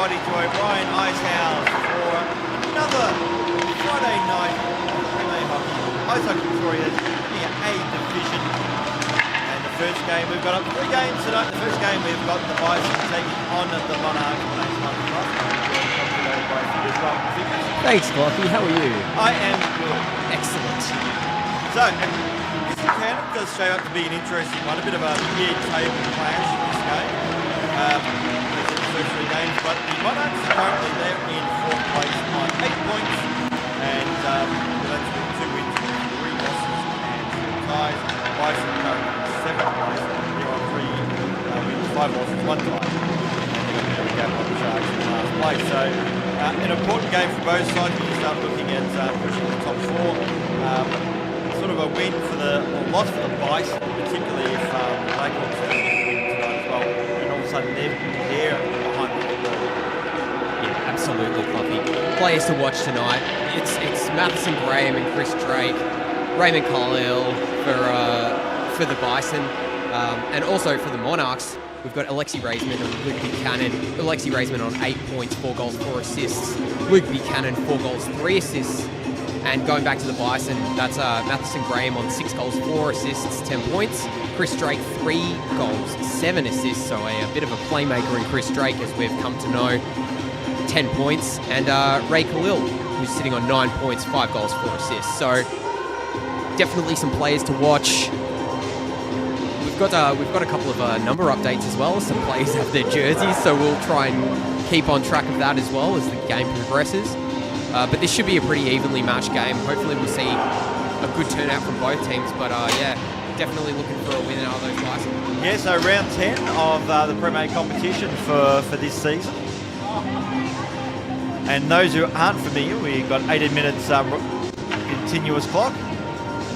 everybody to O'Brien Icehouse for another Friday night of Relay Hockey. Ice Hockey Victoria is looking at A Division. And the first game, we've got up 3 games tonight. The first game we've got the Bison taking on the Monarchs. Thanks, Clocky. How are you? I am good. Excellent. So, this encounter does shape up to be an interesting one. A bit of a mid-table clash in this game. These are the first 3 games, but the Monarchs are currently there in 4th place on 8 points. And that's with 2 wins, 3 losses, and 4 ties. The Bison are currently in 7th place. They're on 3 wins, 5 losses, 1 tie. And they've got a bit of a gap on the Sharks in last place. So, an important game for both sides when you start looking at pushing the top 4. Sort of a win for loss for the Bison, particularly if the Blackhawks have a win tonight as well. And all of a sudden they're behind the ball. Yeah, absolutely, Clocky. Players to watch tonight. It's Matheson Graham and Chris Drake, Raymond Carlisle for the Bison, and also for the Monarchs. We've got Alexi Raisman and Luke Buchanan. Alexi Raisman on 8 points, 4 goals, 4 assists. Luke Buchanan, 4 goals, 3 assists. And going back to the Bison, that's Matheson Graham on 6 goals, 4 assists, 10 points. Chris Drake, 3 goals, 7 assists. So a bit of a playmaker in Chris Drake, as we've come to know, 10 points. And Ray Khalil, who's sitting on 9 points, 5 goals, 4 assists. So definitely some players to watch. We've got a couple of number updates as well. Some players have their jerseys, so we'll try and keep on track of that as well as the game progresses. But this should be a pretty evenly matched game. Hopefully we'll see a good turnout from both teams. But yeah, definitely looking for a win out of those Bison. Yeah, so round 10 of the Premier competition for this season. And those who aren't familiar, we've got 18 minutes continuous clock.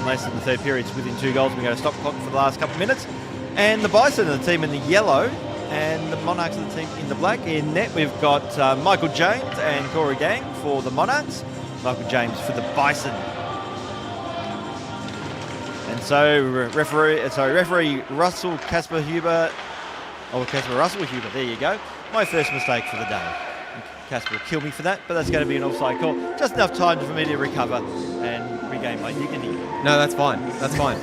Less than the third period, it's within 2 goals. We're going to stop clock for the last couple of minutes. And the Bison are the team in the yellow, and the Monarchs are the team in the black. In net, we've got Michael James and Corey Gang for the Monarchs, Michael James for the Bison. And so referee Russell Casper Huber, there you go. My first mistake for the day. Casper will kill me for that, but that's going to be an offside call. Just enough time for me to recover and regain my dignity. No, that's fine. That's fine.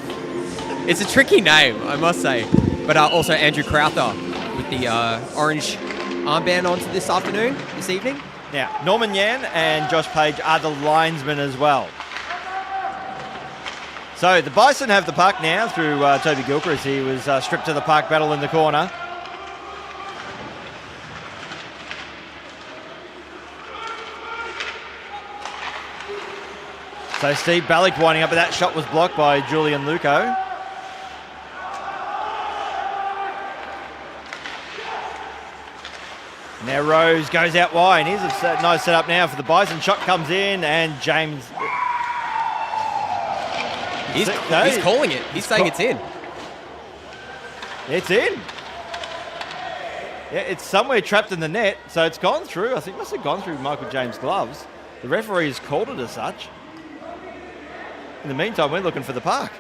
It's a tricky name, I must say. But also Andrew Crowther with the orange armband on this evening. Now, Norman Yan and Josh Page are the linesmen as well. So the Bison have the puck now through Toby Gilchrist. He was stripped to the puck, battle in the corner. So Steve Ballick winding up, but that shot was blocked by Julian Luco. Now Rose goes out wide. Here's a nice setup now for the Bison. Shot comes in and James... He's calling it. He's saying it's in. It's in. Yeah, it's somewhere trapped in the net, so it's gone through. I think it must have gone through Michael James' gloves. The referee has called it as such. In the meantime, we're looking for the puck.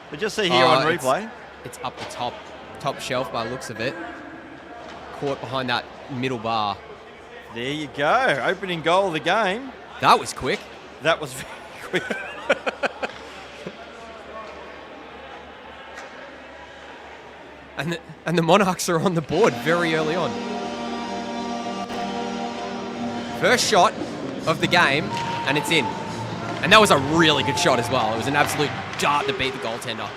But just see here on replay. It's up the top shelf by the looks of it. Caught behind that middle bar. There you go. Opening goal of the game. That was quick. That was very quick. And the Monarchs are on the board very early on. First shot of the game, and it's in. And that was a really good shot as well. It was an absolute dart that beat the goaltender.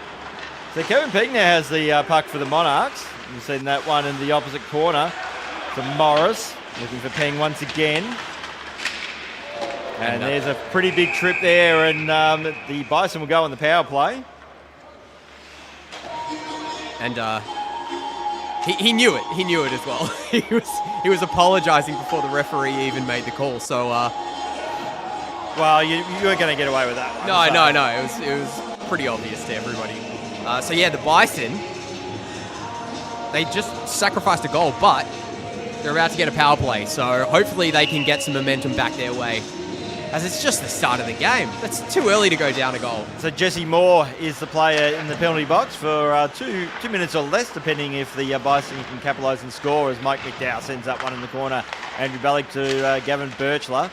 So Kevin Peck now has the puck for the Monarchs. You've seen that one in the opposite corner to Morris. Looking for Peng once again. And there's a pretty big trip there, and the Bison will go on the power play. And he knew it. He knew it as well. he was apologising before the referee even made the call. So, well, you weren't going to get away with that one. No. It was pretty obvious to everybody. So yeah, the Bison, they just sacrificed a goal, but they're about to get a power play. So hopefully they can get some momentum back their way. as it's just the start of the game. That's too early to go down a goal. So Jesse Moore is the player in the penalty box for 2 minutes or less, depending if the Bison can capitalise and score, as Mike McDowell sends up one in the corner. Andrew Ballick to Gavin Birchler.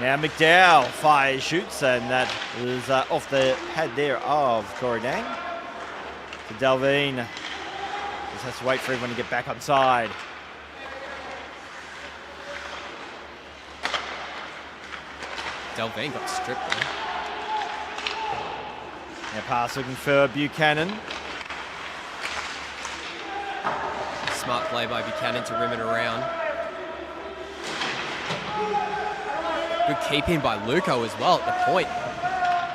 Now McDowell fires, shoots, and that is off the pad there of Corey Dang. So Delvine just has to wait for everyone to get back on side. Delvine got stripped there. Now pass looking for Buchanan. Smart play by Buchanan to rim it around. Good keeping by Luco as well at the point.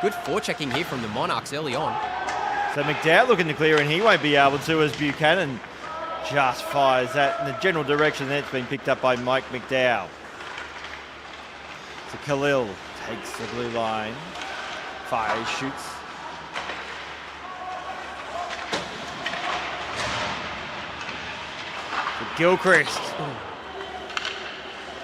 Good forechecking here from the Monarchs early on. So McDowell looking to clear, and he won't be able to, as Buchanan just fires that in the general direction. That's been picked up by Mike McDowell. So Khalil takes the blue line, fires, shoots. So Gilchrist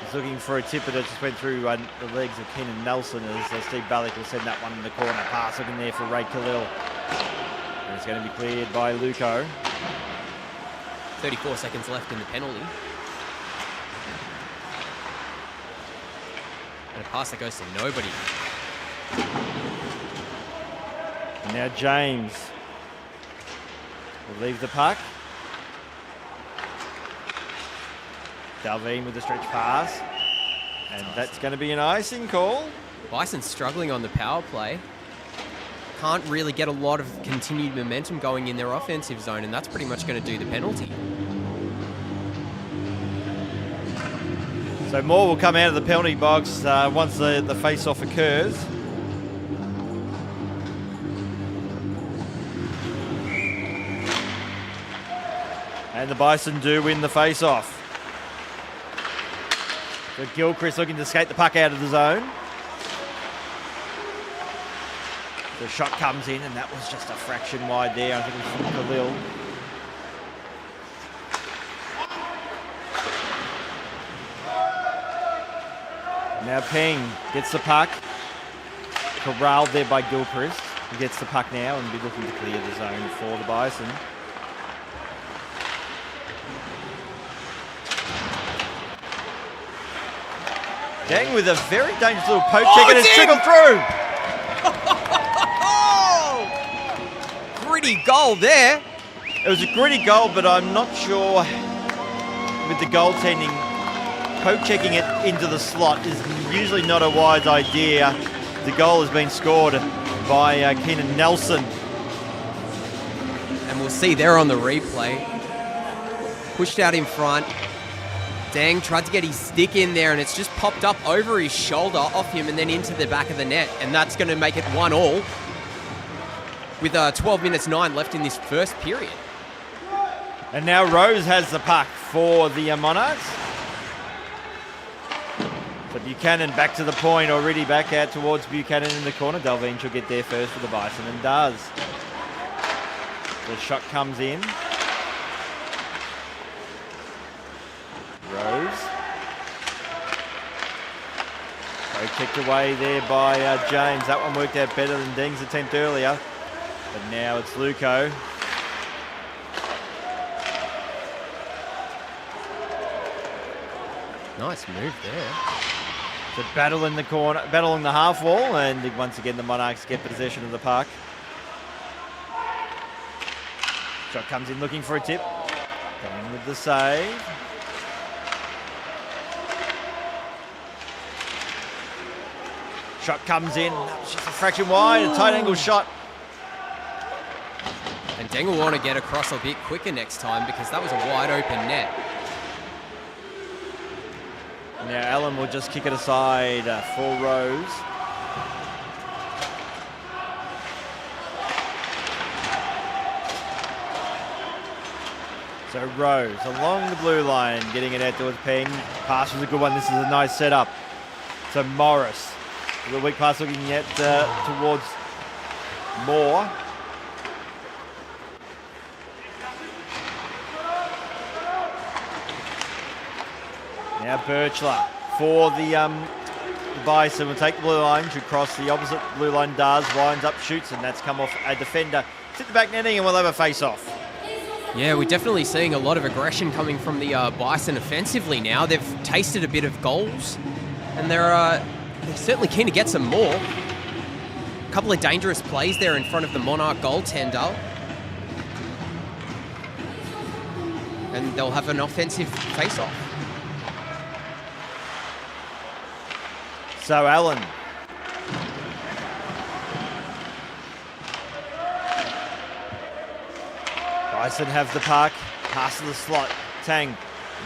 is looking for a tip, but it just went through the legs of Keenan Nelson, as Steve Ballick will send that one in the corner. Pass looking there for Ray Khalil. And it's going to be cleared by Luco. 34 seconds left in the penalty. And a pass that goes to nobody. And now James will leave the puck. Dalveen with the stretch pass. And that's going to be an icing call. Bison struggling on the power play. Can't really get a lot of continued momentum going in their offensive zone, and that's pretty much going to do the penalty. So Moore will come out of the penalty box once the face-off occurs. And the Bison do win the face-off. So Gilchrist looking to skate the puck out of the zone. The shot comes in, and that was just a fraction wide there. I think it was from Khalil. Now Peng gets the puck. Corralled there by Gilchrist. He gets the puck now and be looking to clear the zone for the Bison. Dang with a very dangerous little poke check, and it's trickled through. Gritty goal there. It was a gritty goal, but I'm not sure with the goaltending. Poke checking it into the slot is usually not a wise idea. The goal has been scored by Keenan Nelson. And we'll see there on the replay. Pushed out in front. Dang tried to get his stick in there, and it's just popped up over his shoulder, off him, and then into the back of the net. And that's going to make it 1-1 with 12 minutes 9 left in this first period. And now Rose has the puck for the Monarchs. So Buchanan back to the point, already back out towards Buchanan in the corner. Delvine should get there first for the Bison, and does. The shot comes in. Rose. So kicked away there by James. That one worked out better than Ding's attempt earlier. But now it's Luco. Nice move there. So battle in the corner, battle in the half wall, and once again the Monarchs get possession of the puck. Shot comes in looking for a tip. Going with the save. Shot comes in. It's just a fraction wide. A tight angle shot. And Deng will want to get across a bit quicker next time, because that was a wide open net. Now Allen will just kick it aside for Rose. So Rose along the blue line, getting it out towards Peng. Pass was a good one. This is a nice setup. So Morris, the weak pass looking at towards Moore. Now Birchler for the Bison will take the blue line, should cross the opposite blue line, does, winds up, shoots, and that's come off a defender. Sit the back netting and we'll have a face-off. Yeah, we're definitely seeing a lot of aggression coming from the Bison offensively now. They've tasted a bit of goals, and they're certainly keen to get some more. A couple of dangerous plays there in front of the Monarch goaltender. And they'll have an offensive face-off. So Allen. Bison have the puck, pass to the slot. Tang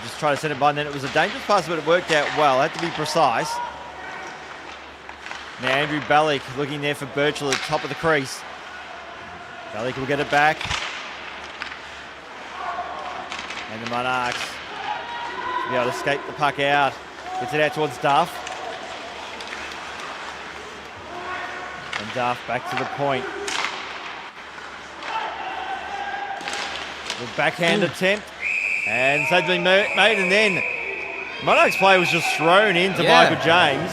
just try to send it by, and then it was a dangerous pass, but it worked out well. Had to be precise. Now Andrew Balik looking there for Birchall at the top of the crease. Balik will get it back. And the Monarchs will be able to escape the puck out. Gets it out towards Duff. And Duff back to the point. The backhand attempt. And so it's been made, and then Monarchs play was just thrown into Michael James.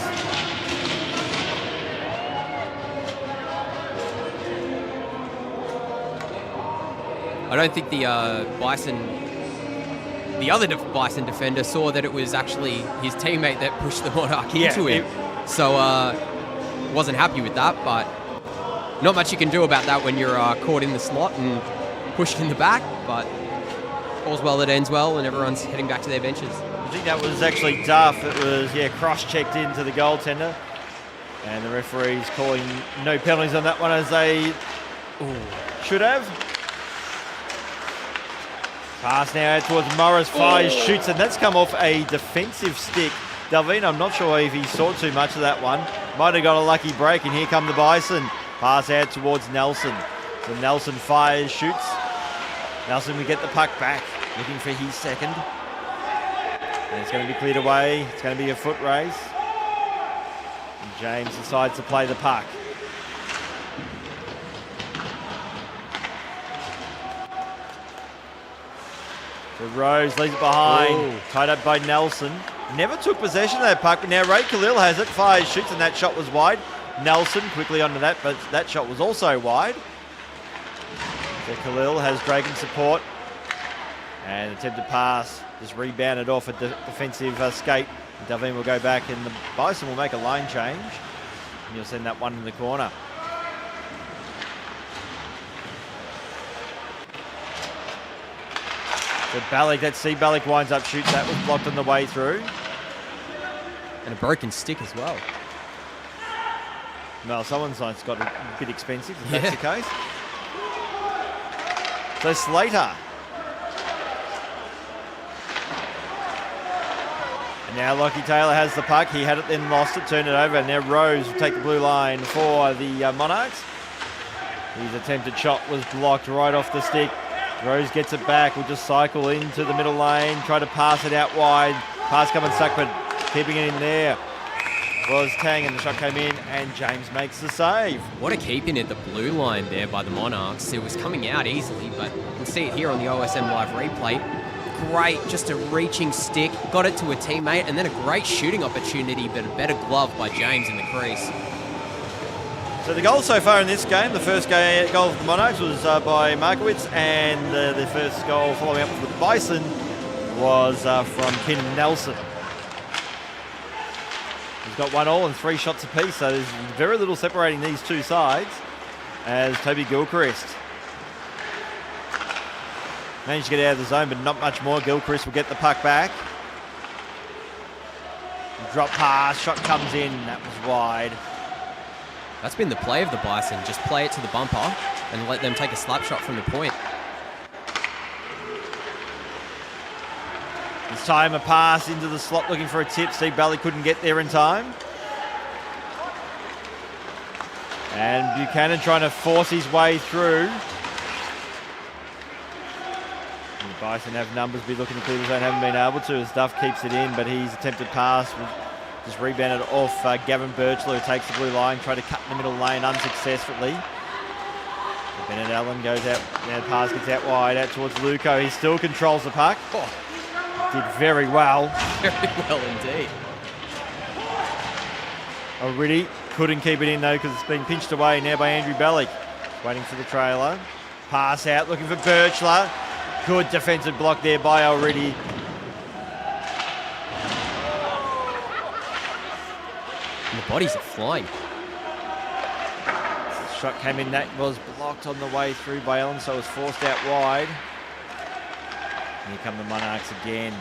I don't think the other Bison defender saw that it was actually his teammate that pushed the Monarch into him. So wasn't happy with that, but not much you can do about that when you're caught in the slot and pushed in the back, but all's well that ends well, and everyone's heading back to their benches. I think that was actually Duff. It was, cross-checked into the goaltender. And the referee's calling no penalties on that one, as they should have. Pass now out towards Morris, fires, shoots, and that's come off a defensive stick. Delvine, I'm not sure if he saw too much of that one. Might have got a lucky break, and here come the Bison. Pass out towards Nelson. So Nelson fires, shoots. Nelson will get the puck back, looking for his second. And it's going to be cleared away. It's going to be a foot race. And James decides to play the puck. So Rose leaves it behind, tied up by Nelson. Never took possession of that puck, but now Ray Khalil has it, fires, shoots, and that shot was wide. Nelson quickly onto that, but that shot was also wide. So Khalil has Dragon support. And attempted pass, just rebounded off a defensive skate. Davine will go back, and the Bison will make a line change. And you'll send that one in the corner. So Balik, let's see, Balik winds up, shoots, that was blocked on the way through. And a broken stick as well. Well, someone's got a bit expensive, if that's the case. So Slater. And now Lockie Taylor has the puck. He had it, then lost it, turned it over. And now Rose will take the blue line for the Monarchs. His attempted shot was blocked right off the stick. Rose gets it back, will just cycle into the middle lane, try to pass it out wide. Pass coming stuck, but keeping it in there was Tang, and the shot came in, and James makes the save. What a keeping at the blue line there by the Monarchs. It was coming out easily, but you can see it here on the OSM live replay. Great, just a reaching stick, got it to a teammate, and then a great shooting opportunity, but a better glove by James in the crease. So the goal so far in this game, the first goal of the Monarchs was by Markowitz, and the first goal following up for the Bison was from Keenan Nelson. He's got 1-1 and 3 shots apiece, so there's very little separating these two sides, as Toby Gilchrist managed to get out of the zone, but not much more. Gilchrist will get the puck back. Drop pass, shot comes in, that was wide. That's been the play of the Bison. Just play it to the bumper and let them take a slap shot from the point. This time a pass into the slot looking for a tip. Steve Bally couldn't get there in time. And Buchanan trying to force his way through. And the Bison have numbers, be looking to clear the zone, haven't been able to, as Duff keeps it in, but his attempted pass was just rebounded off Gavin Birchler, who takes the blue line, tried to cut in the middle lane unsuccessfully. Bennett Allen goes out, now the pass gets out wide, out towards Luco. He still controls the puck. Did very well. Very well indeed. Already couldn't keep it in though because it's been pinched away now by Andrew Bellick. Waiting for the trailer. Pass out, looking for Birchler. Good defensive block there by Already. And the bodies are flying. The shot came in, that was blocked on the way through by Allen, so it was forced out wide. Here come the Monarchs again.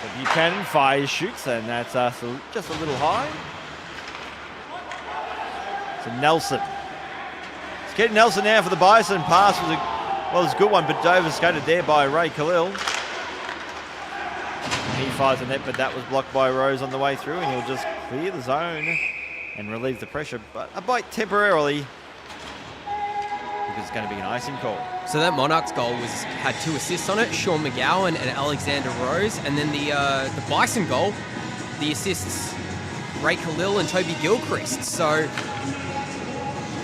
So Buchanan fires, shoots, and that's just a little high. So Nelson. It's getting Nelson now for the Bison. Pass was a good one, but Dover skated there by Ray Khalil. He fires the net, but that was blocked by Rose on the way through, and he'll just clear the zone and relieve the pressure, but a bite temporarily because it's going to be an icing call. So that Monarchs goal had 2 assists on it, Sean McGowan and Alexander Rose, and then the Bison goal, the assists, Ray Khalil and Toby Gilchrist. So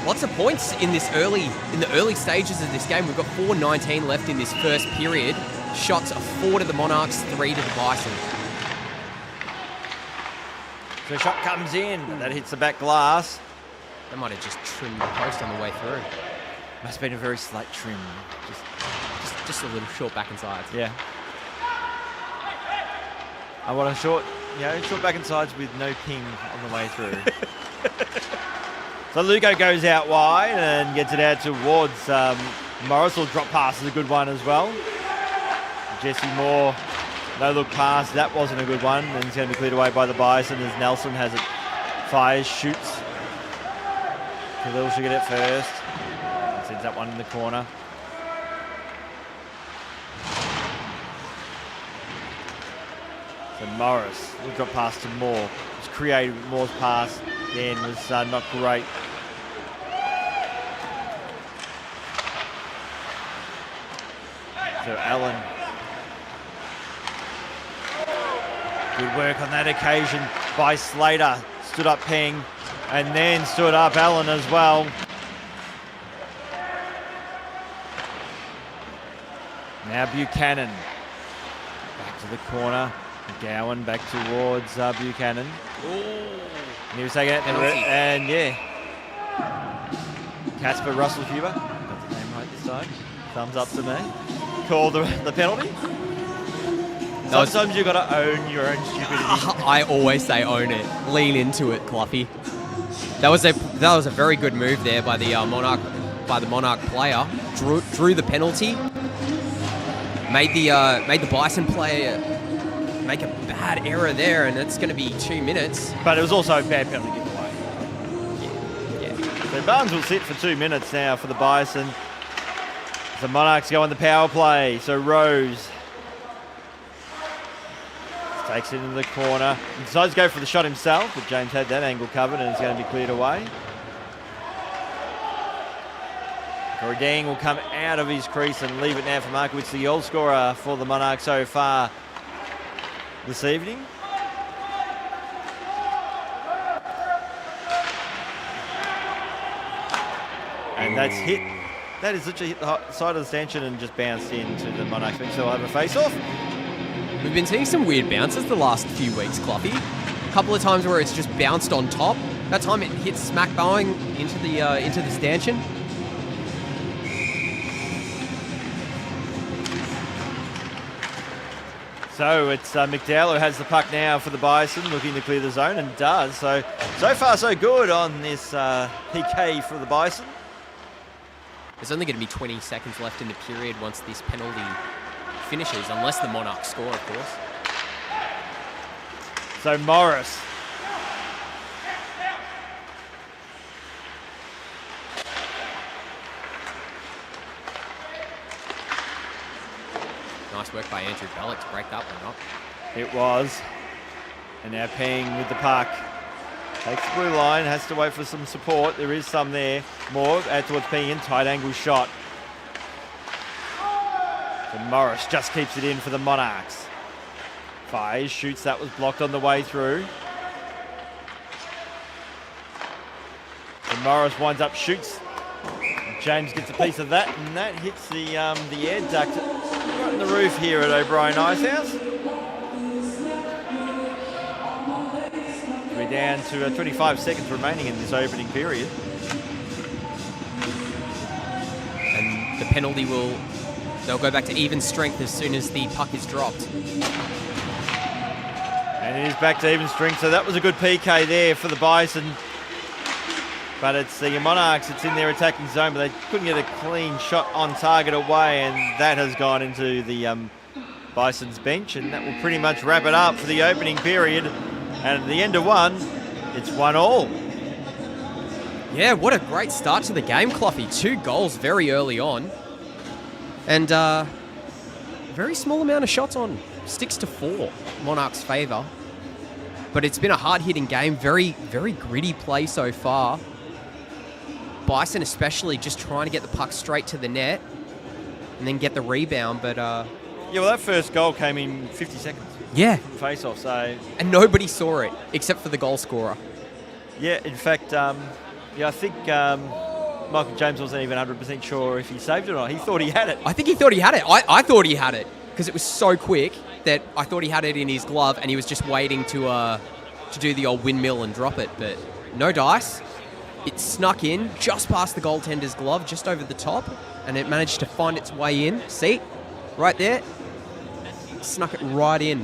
lots of points in the early stages of this game. We've got 4:19 left in this first period. Shots are 4 to the Monarchs, 3 to the Bison. So shot comes in, but that hits the back glass. They might have just trimmed the post on the way through. Must have been a very slight trim. Just a little short back and sides. Yeah. I want a short back and sides with no ping on the way through. So Lugo goes out wide and gets it out towards Morris. Will drop pass is a good one as well. Jesse Moore, no look pass. That wasn't a good one. And it's going to be cleared away by the Bison as Nelson has it. Fires, shoots. Khalil should get it first. Sends that one in the corner. So Morris will drop pass to Moore. It was creative. Moore's pass again was not great. So Allen. Good work on that occasion by Slater. Stood up Peng and then stood up Allen as well. Now Buchanan. Back to the corner. McGowan back towards Buchanan. And he was taking it. And yeah. Casper Russell Huber. Got the name right this time. Thumbs up to me. Called the penalty. Sometimes you've got to own your own stupidity. I always say own it. Lean into it, Cluffy. That was a very good move there by the Monarch player. Drew the penalty. Made the Bison player make a bad error there, and it's going to be 2 minutes. But it was also a bad penalty giveaway. Yeah. So Barnes will sit for 2 minutes now for the Bison. The Monarchs go on the power play. So Rose takes it into the corner. He decides to go for the shot himself, but James had that angle covered and it's going to be cleared away. Corridang will come out of his crease and leave it now for Markowitz, the goal scorer for the Monarchs so far this evening. And that's hit. That is literally hit the side of the stanchion and just bounced into the Monarchs bench. So we'll have a face-off. We've been seeing some weird bounces the last few weeks, Cluffy. A couple of times where it's just bounced on top. That time it hit smack bang into the stanchion. So it's McDowell who has the puck now for the Bison, looking to clear the zone, and does. So far so good on this PK for the Bison. There's only going to be 20 seconds left in the period once this penalty finishes, unless the Monarchs score, of course. So Morris. Nice work by Andrew Bellick to break that one up. It was. And now Peng with the puck. Takes the blue line, has to wait for some support. There is some there. More out towards Peng in, tight angle shot. So Morris just keeps it in for the Monarchs. Fires, shoots, that was blocked on the way through. So Morris winds up, shoots. James gets a piece of that, and that hits the air duct right in the roof here at O'Brien Icehouse. We're down to 25 seconds remaining in this opening period. And the penalty they'll go back to even strength as soon as the puck is dropped. And it is back to even strength, so that was a good PK there for the Bison. But it's the Monarchs that's in their attacking zone, but they couldn't get a clean shot on target away, and that has gone into the Bison's bench, and that will pretty much wrap it up for the opening period. And at the end of one, it's 1-1. Yeah, what a great start to the game, Cloughy. 2 goals very early on. And very small amount of shots on. 6-4, Monarchs' favour. But it's been a hard-hitting game. Very, very gritty play so far. Bison especially just trying to get the puck straight to the net and then get the rebound. But yeah, well, that first goal came in 50 seconds. Yeah. From face-off, so... And nobody saw it, except for the goal scorer. Yeah, in fact, I think Michael James wasn't even 100% sure if he saved it or not. He thought he had it. I think he thought he had it. I thought he had it, because it was so quick that I thought he had it in his glove, and he was just waiting to do the old windmill and drop it. But no dice. It snuck in just past the goaltender's glove, just over the top, and it managed to find its way in. See? Right there. Snuck it right in.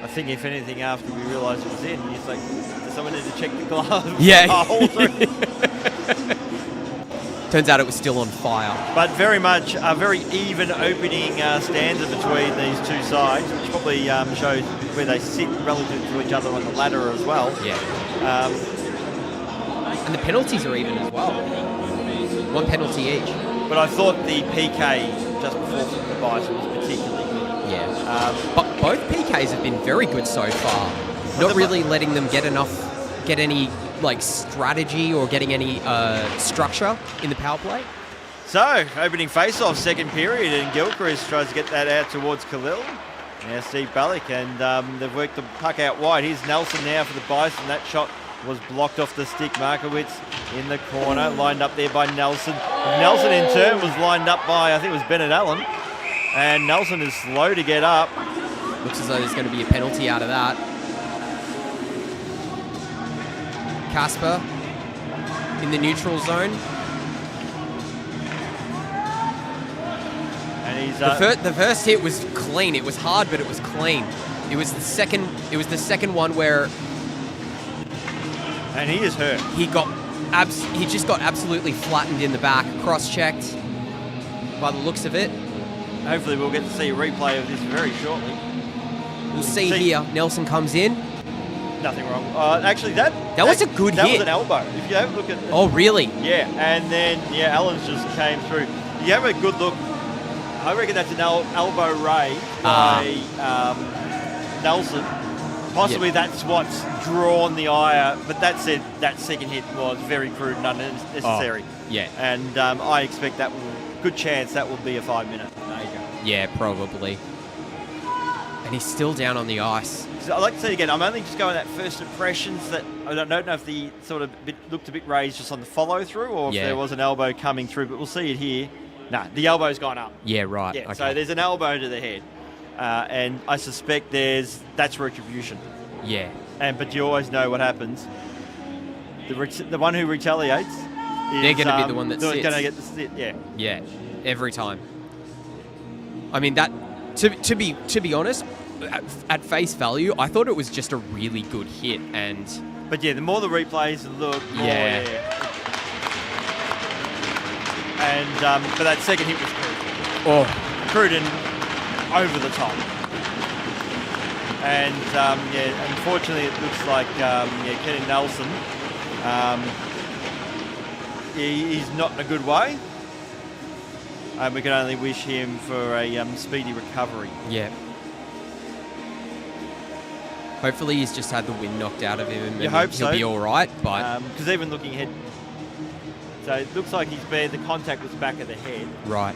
I think, if anything, after we realised it was in, he's like, does someone need to check the glove? Yeah. Oh, Turns out it was still on fire. but very much a very even opening stanza between these two sides, which probably shows where they sit relative to each other on the ladder as well. Yeah. And the penalties are even as well. 1 penalty each. But I thought the PK just before the Bison was particularly good. Yeah. But both PKs have been very good so far. Not really letting them get any strategy or getting any structure in the power play. So, opening face-off, second period, and Gilchrist tries to get that out towards Khalil. Now Steve Ballick, and they've worked the puck out wide. Here's Nelson now for the Bison. That shot was blocked off the stick. Markowitz in the corner, lined up there by Nelson. Nelson in turn was lined up by, I think it was Bennett Allen. And Nelson is slow to get up. Looks as though there's going to be a penalty out of that. Casper in the neutral zone. And he's the first hit was clean. It was hard, but it was clean. It was the second one where and he is hurt. he just got absolutely flattened in the back, cross-checked by the looks of it. Hopefully we'll get to see a replay of this very shortly. We'll see here. Nelson comes in. Nothing wrong. Actually, that was a good That hit. was an elbow. If you have a look at... Oh, really? Yeah, and then, Allen's just came through. You have a good look. I reckon that's an elbow ray by Nelson. Possibly that's what's drawn the ire, but that said, that second hit was very crude and unnecessary. Oh, yeah. And I expect good chance that will be a 5-minute. There you go. Yeah, probably. And he's still down on the ice. So I'd like to say again, I'm only just going that first impressions that I don't know if the sort of looked a bit raised just on the follow through or if there was an elbow coming through, but we'll see it here. No, the elbow's gone up. Yeah, right. Yeah, okay. So there's an elbow to the head. And I suspect that's retribution. Yeah. But you always know what happens. The one who retaliates is they're going to be the one that sits. going to get the sit, yeah. Yeah, every time. I mean, that to be honest, at face value, I thought it was just a really good hit. But yeah, the more the replays look, more, yeah. And but that second hit was crude. Oh, Crude and over the top. And unfortunately, it looks like Kenny Nelson, he's not in a good way. And we can only wish him for a speedy recovery. Yeah. Hopefully he's just had the wind knocked out of him and he'll be all right. But because even looking ahead, so it looks like the contact was back of the head. Right.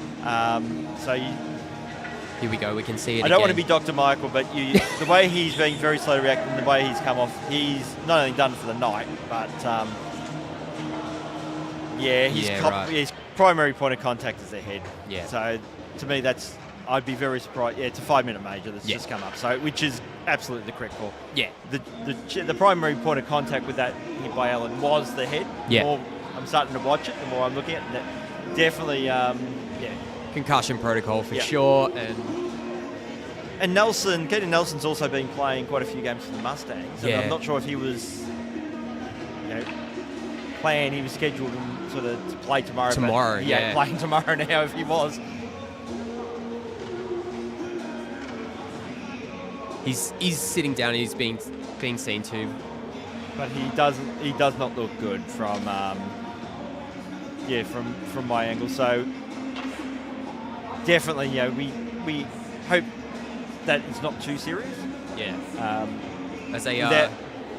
Here we go. We can see it. I don't want to be Dr. Michael, but the way he's being very slow to react and the way he's come off, he's not only done for the night, but Yeah, right. his primary point of contact is their head. Yeah. So to me, I'd be very surprised. Yeah, it's a 5-minute major that's just come up, so which is absolutely the correct call. Yeah. The primary point of contact with that hit by Allen was the head. Yeah. The more I'm starting to watch it, the more I'm looking at it. Definitely, Concussion protocol for sure, And Keaton Nelson's also been playing quite a few games for the Mustangs. And I'm not sure if he was, he was scheduled to play tomorrow. Tomorrow, but playing tomorrow now if he was. He's sitting down and he's being seen to. But he does not look good from my angle. So definitely, we hope that it's not too serious. Yeah.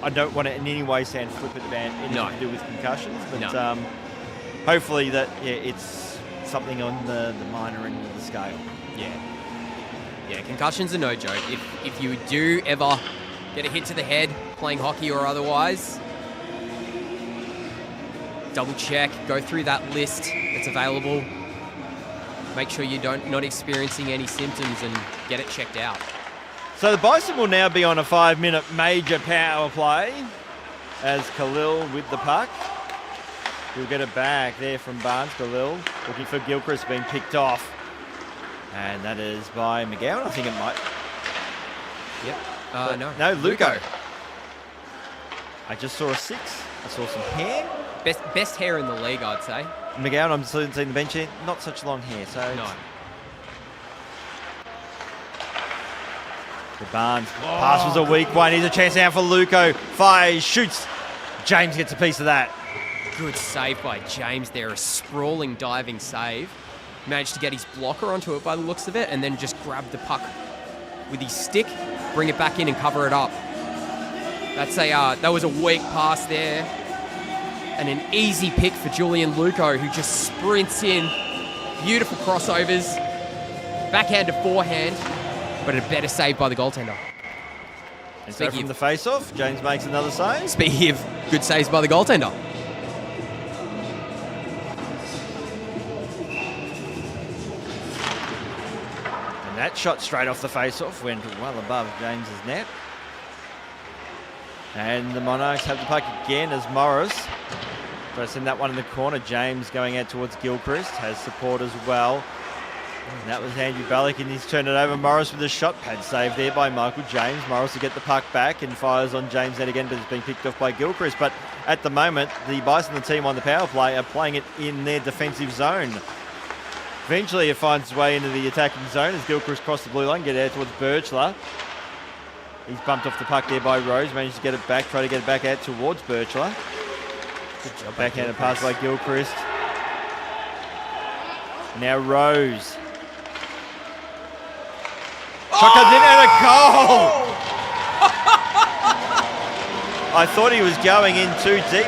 I don't want to in any way sound flippant about anything to do with concussions, but hopefully that it's something on the minor end of the scale. Yeah. Yeah, concussions are no joke. If you do ever get a hit to the head playing hockey or otherwise, double check, go through that list that's available. Make sure you're not experiencing any symptoms and get it checked out. So the Bison will now be on a 5-minute major power play as Khalil with the puck. He'll get it back there from Barnes. Khalil looking for Gilchrist, being picked off. And that is by McGowan, I think it might. Yep. No, Luco. I just saw a 6. I saw some hair. Best hair in the league, I'd say. McGowan, I'm seeing the bench here. Not such long hair, so... No. The Barnes pass was a weak one. Here's a chance now for Luco. Fires, shoots. James gets a piece of that. Good save by James there. A sprawling diving save. Managed to get his blocker onto it by the looks of it, and then just grab the puck with his stick, bring it back in and cover it up. That was a weak pass there. And an easy pick for Julian Luco, who just sprints in. Beautiful crossovers. Backhand to forehand, but a better save by the goaltender. And so from the face-off, James makes another save. Speaking of good saves by the goaltender. And that shot straight off the face-off went well above James's net. And the Monarchs have the puck again as Morris tries to send that one in the corner. James going out towards Gilchrist, has support as well. And that was Andrew Ballick, and he's turned it over. Morris with a shot pad save there by Michael James. Morris will get the puck back and fires on James then again, but it's been picked off by Gilchrist. But at the moment, the Bison, the team on the power play, are playing it in their defensive zone. Eventually, it finds its way into the attacking zone as Gilchrist crossed the blue line, get out towards Birchler. He's bumped off the puck there by Rose, managed to get it back, try to get it back out towards Birchler. Good job. Backhanded pass by Gilchrist. Now Rose. Shotgun's in and a goal! I thought he was going in too deep.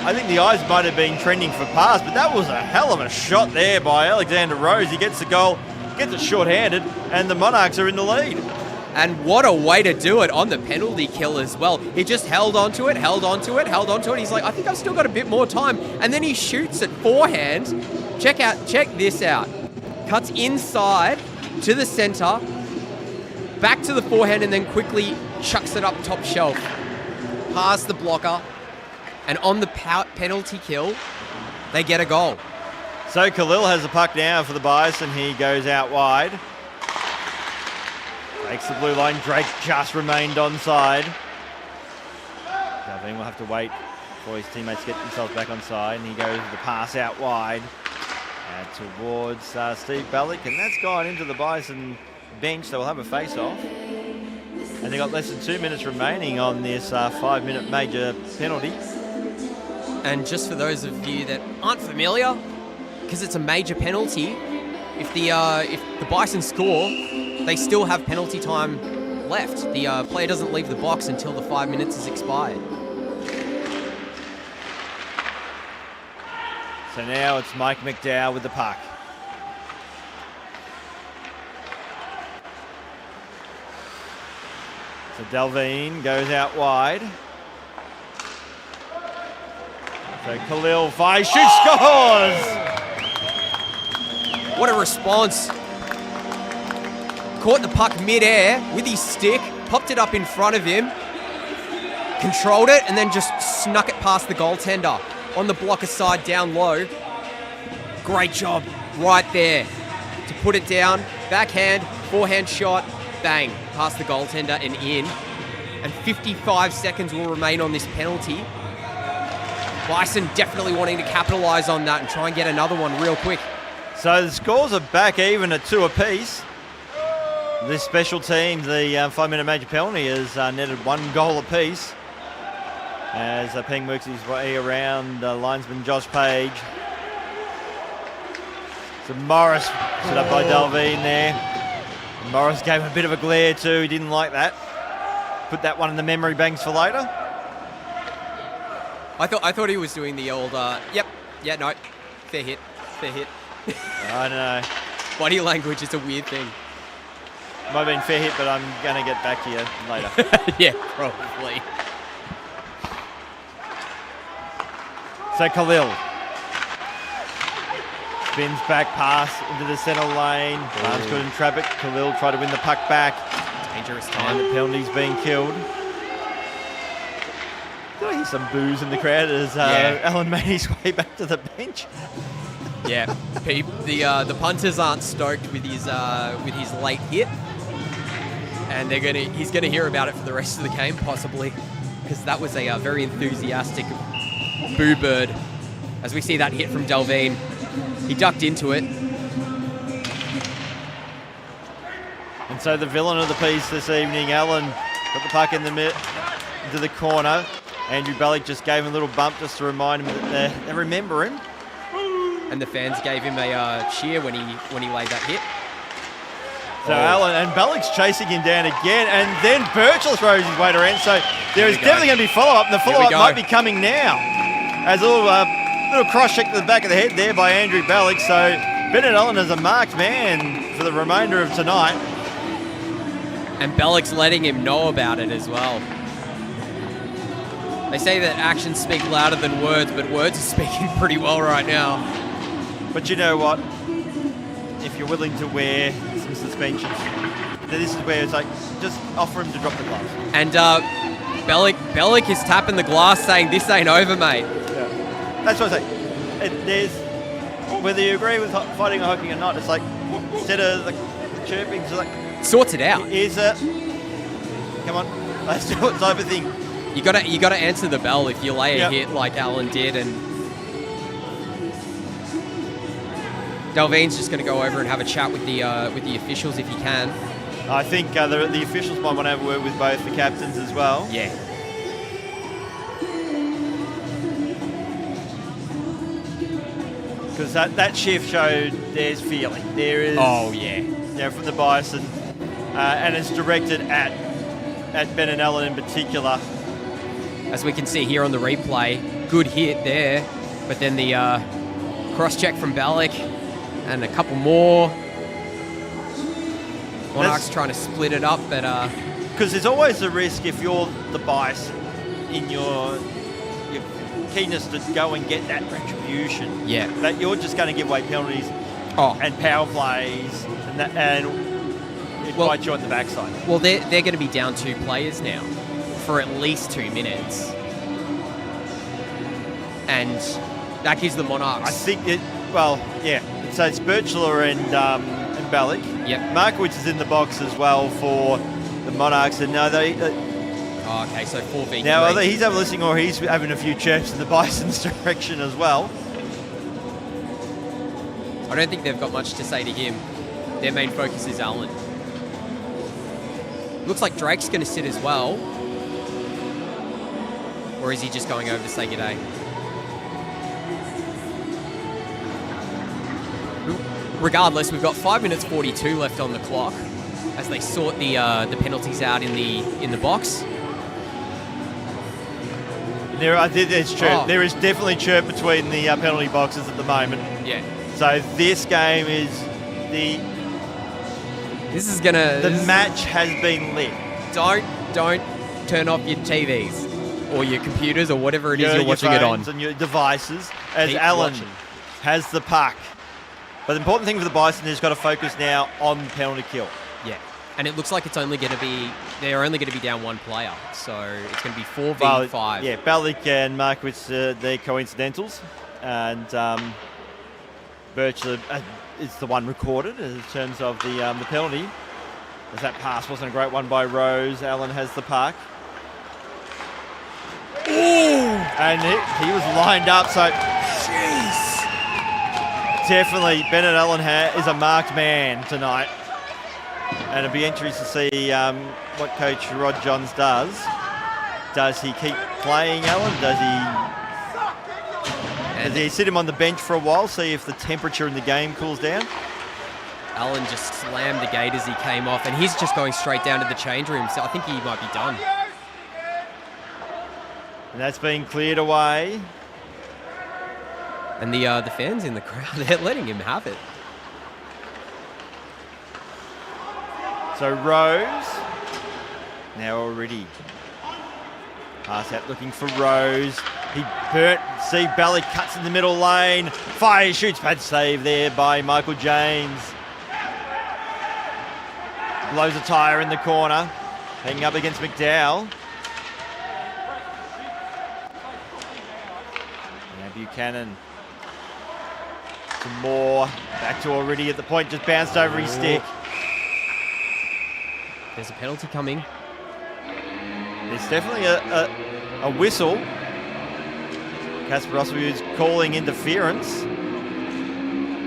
I think the eyes might have been trending for pass, but that was a hell of a shot there by Alexander Rose. He gets the goal, gets it short-handed, and the Monarchs are in the lead. And what a way to do it on the penalty kill as well. He just held onto it. He's like, I think I've still got a bit more time. And then he shoots it forehand. Check this out. Cuts inside to the center, back to the forehand, and then quickly chucks it up top shelf. Past the blocker. And on the penalty kill, they get a goal. So Khalil has the puck now for the Bison. He goes out wide. Takes the blue line. Drake just remained onside. Dalveen will have to wait for his teammates to get themselves back onside. And he goes with the pass out wide towards Steve Ballick. And that's gone into the Bison bench. So we'll have a face-off. And they've got less than 2 minutes remaining on this 5-minute major penalty. And just for those of you that aren't familiar, because it's a major penalty, if the Bison score, they still have penalty time left. The player doesn't leave the box until the 5 minutes is expired. So now it's Mike McDowell with the puck. So Dalveen goes out wide. So Khalil fires, shoots, scores! What a response. Caught the puck mid-air with his stick, popped it up in front of him, controlled it, and then just snuck it past the goaltender on the blocker side down low. Great job right there to put it down. Backhand, forehand shot, bang, past the goaltender and in. And 55 seconds will remain on this penalty. Bison definitely wanting to capitalise on that and try and get another one real quick. So the scores are back even at 2 apiece. This special teams, the 5-minute major penalty, has netted 1 goal apiece. As Peng works his way around linesman Josh Page. So Morris set up by Delvine there. And Morris gave him a bit of a glare too. He didn't like that. Put that one in the memory banks for later. I thought he was doing the old, yep, yeah, no, fair hit. I don't know. Body language is a weird thing. Might have been fair hit, but I'm going to get back to you later. Yeah, probably. So Khalil spins back pass into the centre lane. Barnes couldn't trap it. Khalil tried to win the puck back. Dangerous time. And the penalty's being killed. Did I hear some boos in the crowd as Alan made his way back to the bench? Yeah, the punters aren't stoked with his late hit, and he's gonna hear about it for the rest of the game possibly, because that was a very enthusiastic boo bird. As we see that hit from Delvine, he ducked into it. And so the villain of the piece this evening, Alan, got the puck in into the corner. Andrew Bellick just gave him a little bump just to remind him that they remember him. And the fans gave him a cheer when he laid that hit. So Alan and Bellick's chasing him down again, and then Birchall throws his weight around. So there is definitely going to be follow-up, and the follow-up might be coming now. As a little cross-check to the back of the head there by Andrew Bellick. So Bennett Allen is a marked man for the remainder of tonight. And Bellick's letting him know about it as well. They say that actions speak louder than words, but words are speaking pretty well right now. But you know what? If you're willing to wear some suspensions, this is where it's like, just offer him to drop the gloves. And Bellick is tapping the glass saying, this ain't over, mate. Yeah. That's what I say. There's, whether you agree with fighting or hockey or not, it's like, instead of the chirping, it's like... Sorts it out. Come on, let's do it type of thing. You gotta answer the bell if you lay a hit like Alan did, and Delvine's just gonna go over and have a chat with the officials if he can. I think the officials might want to have a word with both the captains as well. Yeah. Because that shift showed there's feeling. There is. Oh yeah. From the Bison, and it's directed at Ben and Allen in particular. As we can see here on the replay, good hit there, but then the cross-check from Bellick and a couple more. Monarchs trying to split it up, but... Because there's always a risk if you're the Bison in your keenness to go and get that retribution. Yeah. That you're just going to give away penalties and power plays, and it bites you on the backside. Well, they're going to be down 2 players now for at least 2 minutes. And that gives the Monarchs... I think so it's Birchler and Bellick. Yep. Markowitz is in the box as well for the Monarchs. And okay, so 4v3. Now, either he's having listening or he's having a few chirps in the Bison's direction as well. I don't think they've got much to say to him. Their main focus is Allen. Looks like Drake's going to sit as well. Or is he just going over to say g'day? Regardless, we've got 5 minutes 42 left on the clock as they sort the penalties out in the box. There's chirp. There is definitely chirp between the penalty boxes at the moment. Yeah. So this game is the match has been lit. Don't turn off your TVs. or your computers or whatever it is you're watching it on. Your phones and your devices as Keep Allen watching. has the puck. But the important thing for the Bison is got to focus now on penalty kill. Yeah. And it looks like they're only going to be down one player. So it's going to be 4v5. Yeah, Balik and Markowitz, they're coincidentals. And Birchler is the one recorded in terms of the penalty. As that pass wasn't a great one by Rose. Allen has the puck. Ooh! And he was lined up, so... Jeez! Definitely, Bennett Allen is a marked man tonight. And it'll be interesting to see what Coach Rod Johns does. Does he keep playing Allen? Does he sit him on the bench for a while, see if the temperature in the game cools down? Allen just slammed the gate as he came off, and he's just going straight down to the change room, so I think he might be done. And that's been cleared away. And the fans in the crowd, they're letting him have it. So Rose, now already. Pass out looking for Rose. He burnt. See Bally cuts in the middle lane. Fires, shoots, bad save there by Michael James. Blows a tyre in the corner. Hanging up against McDowell. Now Buchanan. Some more. Back to already at the point. Just bounced over his stick. There's a penalty coming. There's definitely a whistle. Casper Russell is calling interference.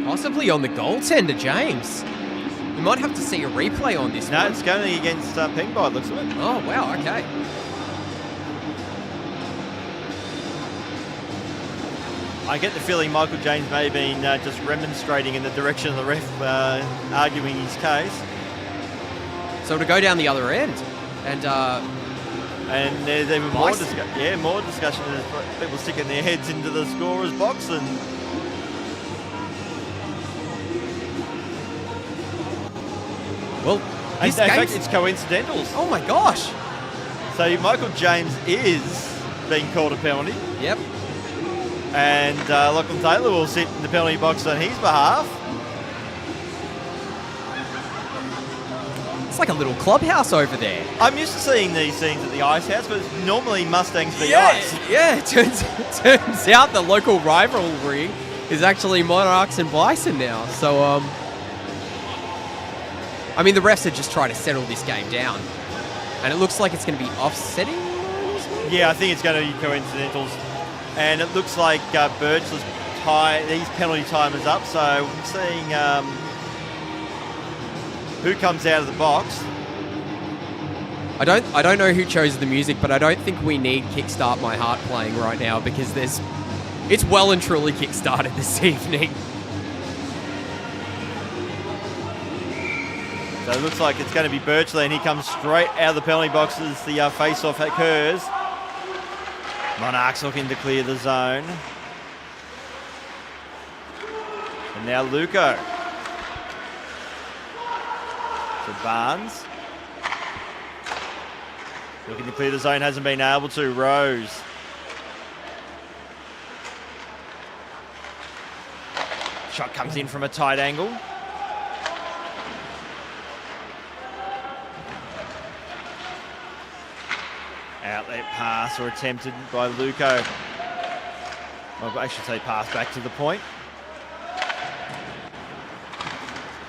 Possibly on the goaltender, James. You might have to see a replay on this No, one. it's going against Pengby, it looks like. Oh, wow, okay. I get the feeling Michael James may have been just remonstrating in the direction of the ref, arguing his case. So to go down the other end, and there's even more discussion as people sticking their heads into the scorer's box and well, in fact it's coincidentals. Oh my gosh! So Michael James is being called a penalty. Yep. And Lachlan Taylor will sit in the penalty box on his behalf. It's like a little clubhouse over there. I'm used to seeing these scenes at the Ice House, but it's normally Mustangs v Ice. Yeah, it turns out the local rivalry is actually Monarchs and Bison now. So, I mean, the refs are just trying to settle this game down. And it looks like it's going to be offsetting. Yeah, I think it's going to be coincidentals. And it looks like Birchler's his penalty time is up, so I'm seeing who comes out of the box. I don't know who chose the music, but I don't think we need Kickstart My Heart playing right now because it's well and truly kickstarted this evening. So it looks like it's going to be Birchler, and he comes straight out of the penalty box as the face-off occurs. Monarchs looking to clear the zone. And now Luco. To Barnes. Looking to clear the zone, hasn't been able to. Rose. Shot comes in from a tight angle. Outlet pass or attempted by Luco. Well, I should say pass back to the point.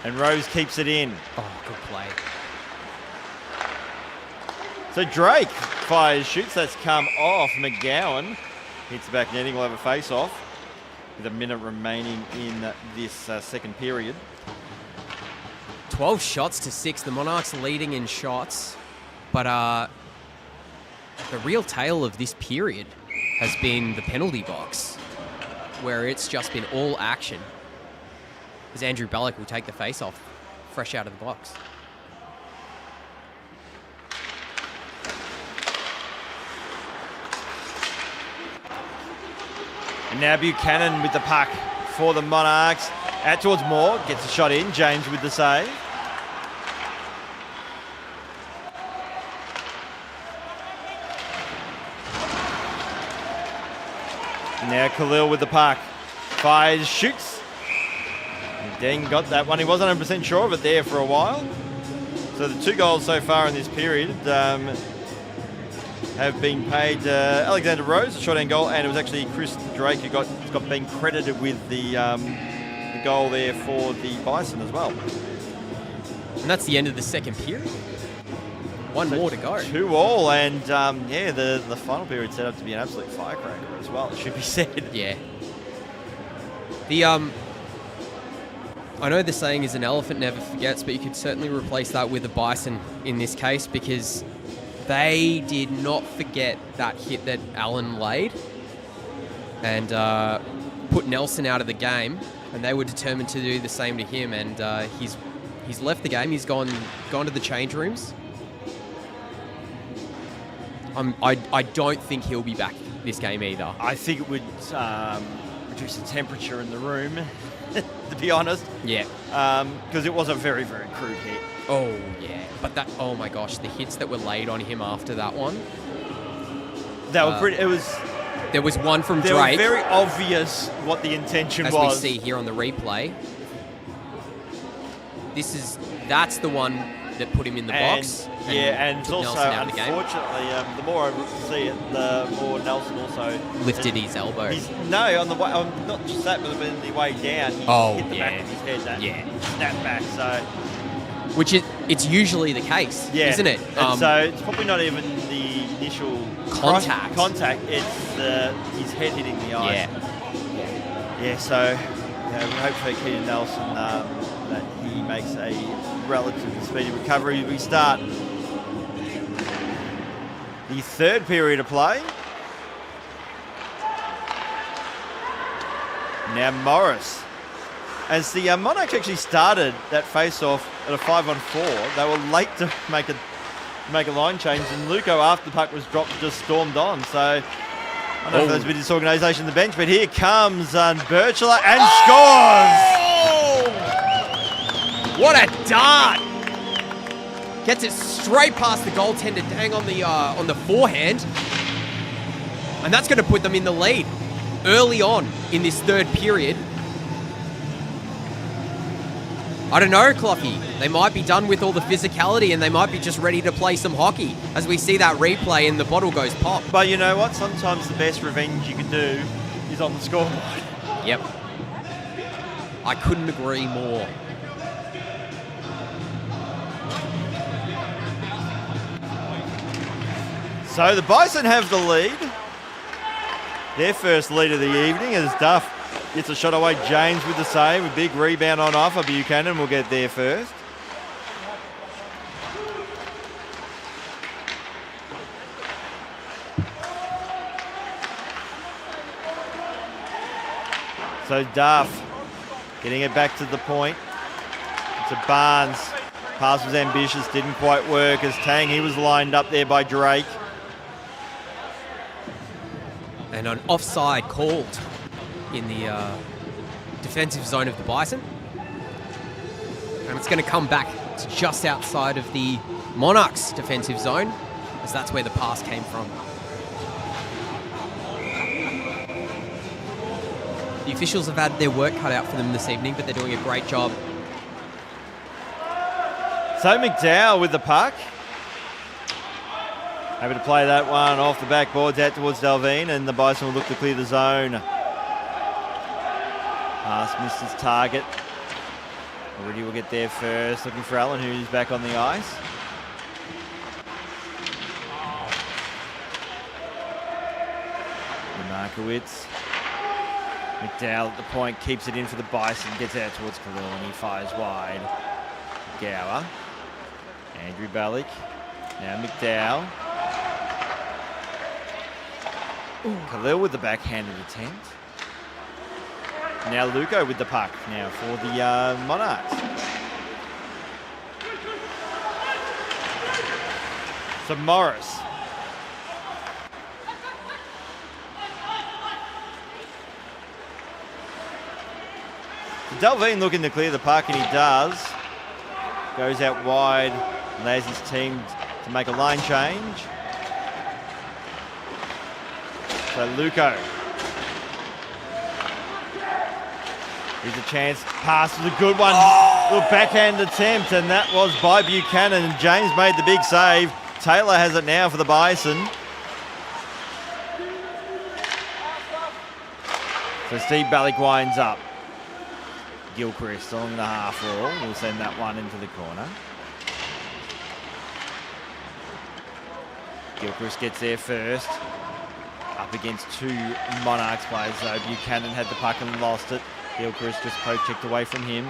And Rose keeps it in. Oh, good play. So Drake fires, shoots. That's come off. McGowan hits the back netting. We'll have a face-off with a minute remaining in this second period. 12 shots to 6. The Monarchs leading in shots. But the real tale of this period has been the penalty box, where it's just been all action. As Andrew Bellick will take the face-off fresh out of the box. And now Buchanan with the puck for the Monarchs. Out towards Moore, gets a shot in. James with the save. Now Khalil with the puck. Fires, shoots. And Deng got that one. He wasn't 100% sure of it there for a while. So the 2 goals so far in this period have been paid Alexander Rose, a short-hand goal, and it was actually Chris Drake who got been credited with the goal there for the Bison as well. And that's the end of the second period. One more to go. 2-2, and yeah, the final period set up to be an absolute firecracker as well, it should be said. Yeah. I know the saying is an elephant never forgets, but you could certainly replace that with a Bison in this case, because they did not forget that hit that Allen laid and put Nelson out of the game, and they were determined to do the same to him, and he's left the game. He's gone to the change rooms. I don't think he'll be back this game either. I think it would reduce the temperature in the room, to be honest. Yeah. Because it was a very, very crude hit. Oh, yeah. But oh my gosh, the hits that were laid on him after that one. That were pretty, there was one from they Drake. They were very obvious what the intention was. As we see here on the replay. That's the one that put him in the box. And it's also, out of the game. unfortunately, the more I see it, the more Nelson also lifted his elbow. On the way, not just that, but on the way down, he hit the back of his head. Snap back. So, it's usually the case, isn't it? So it's probably not even the initial contact. It's his head hitting the ice. Yeah. So hopefully, Keaton Nelson, that he makes a relatively speedy recovery. We start the third period of play. Now Morris. As the Monarchs actually started that face-off at a 5-on-4, they were late to make a line change, and Luco, after the puck was dropped, just stormed on. So I don't know if there's a bit of disorganisation on the bench, but here comes Birchler and scores! What a dart! Gets it straight past the goaltender, Dang on the forehand, and that's going to put them in the lead early on in this third period. I don't know, Clocky. They might be done with all the physicality and they might be just ready to play some hockey as we see that replay and the bottle goes pop. But you know what? Sometimes the best revenge you can do is on the scoreboard. Yep. I couldn't agree more. So the Bison have the lead. Their first lead of the evening as Duff gets a shot away. James with the save. A big rebound on offer. Buchanan will get there first. So Duff getting it back to the point. To Barnes. Pass was ambitious. Didn't quite work as Tang. He was lined up there by Drake. And an offside called in the defensive zone of the Bison. And it's going to come back to just outside of the Monarchs defensive zone, as that's where the pass came from. The officials have had their work cut out for them this evening, but they're doing a great job. So McDowell with the puck. Happy to play that one off the backboards out towards Delvine, and the Bison will look to clear the zone. Pass missed his target. Already will get there first, looking for Allen, who's back on the ice. Markowitz. McDowell at the point, keeps it in for the Bison, gets out towards Khalil, and he fires wide. Gower. Andrew Balick. Now McDowell. Khalil with the backhanded attempt. Now Luco with the puck now for the Monarchs. So Morris. Delvine looking to clear the puck, and he does. Goes out wide, allows his team to make a line change. So Luco Here's a chance. Pass was a good one. Little backhand attempt, and that was by Buchanan. And James made the big save. Taylor has it now for the Bison. So Steve Ballick winds up. Gilchrist along the half wall. We'll send that one into the corner. Gilchrist gets there first. Up against two Monarchs players, though. Buchanan had the puck and lost it. Gilchrist just poke-checked away from him.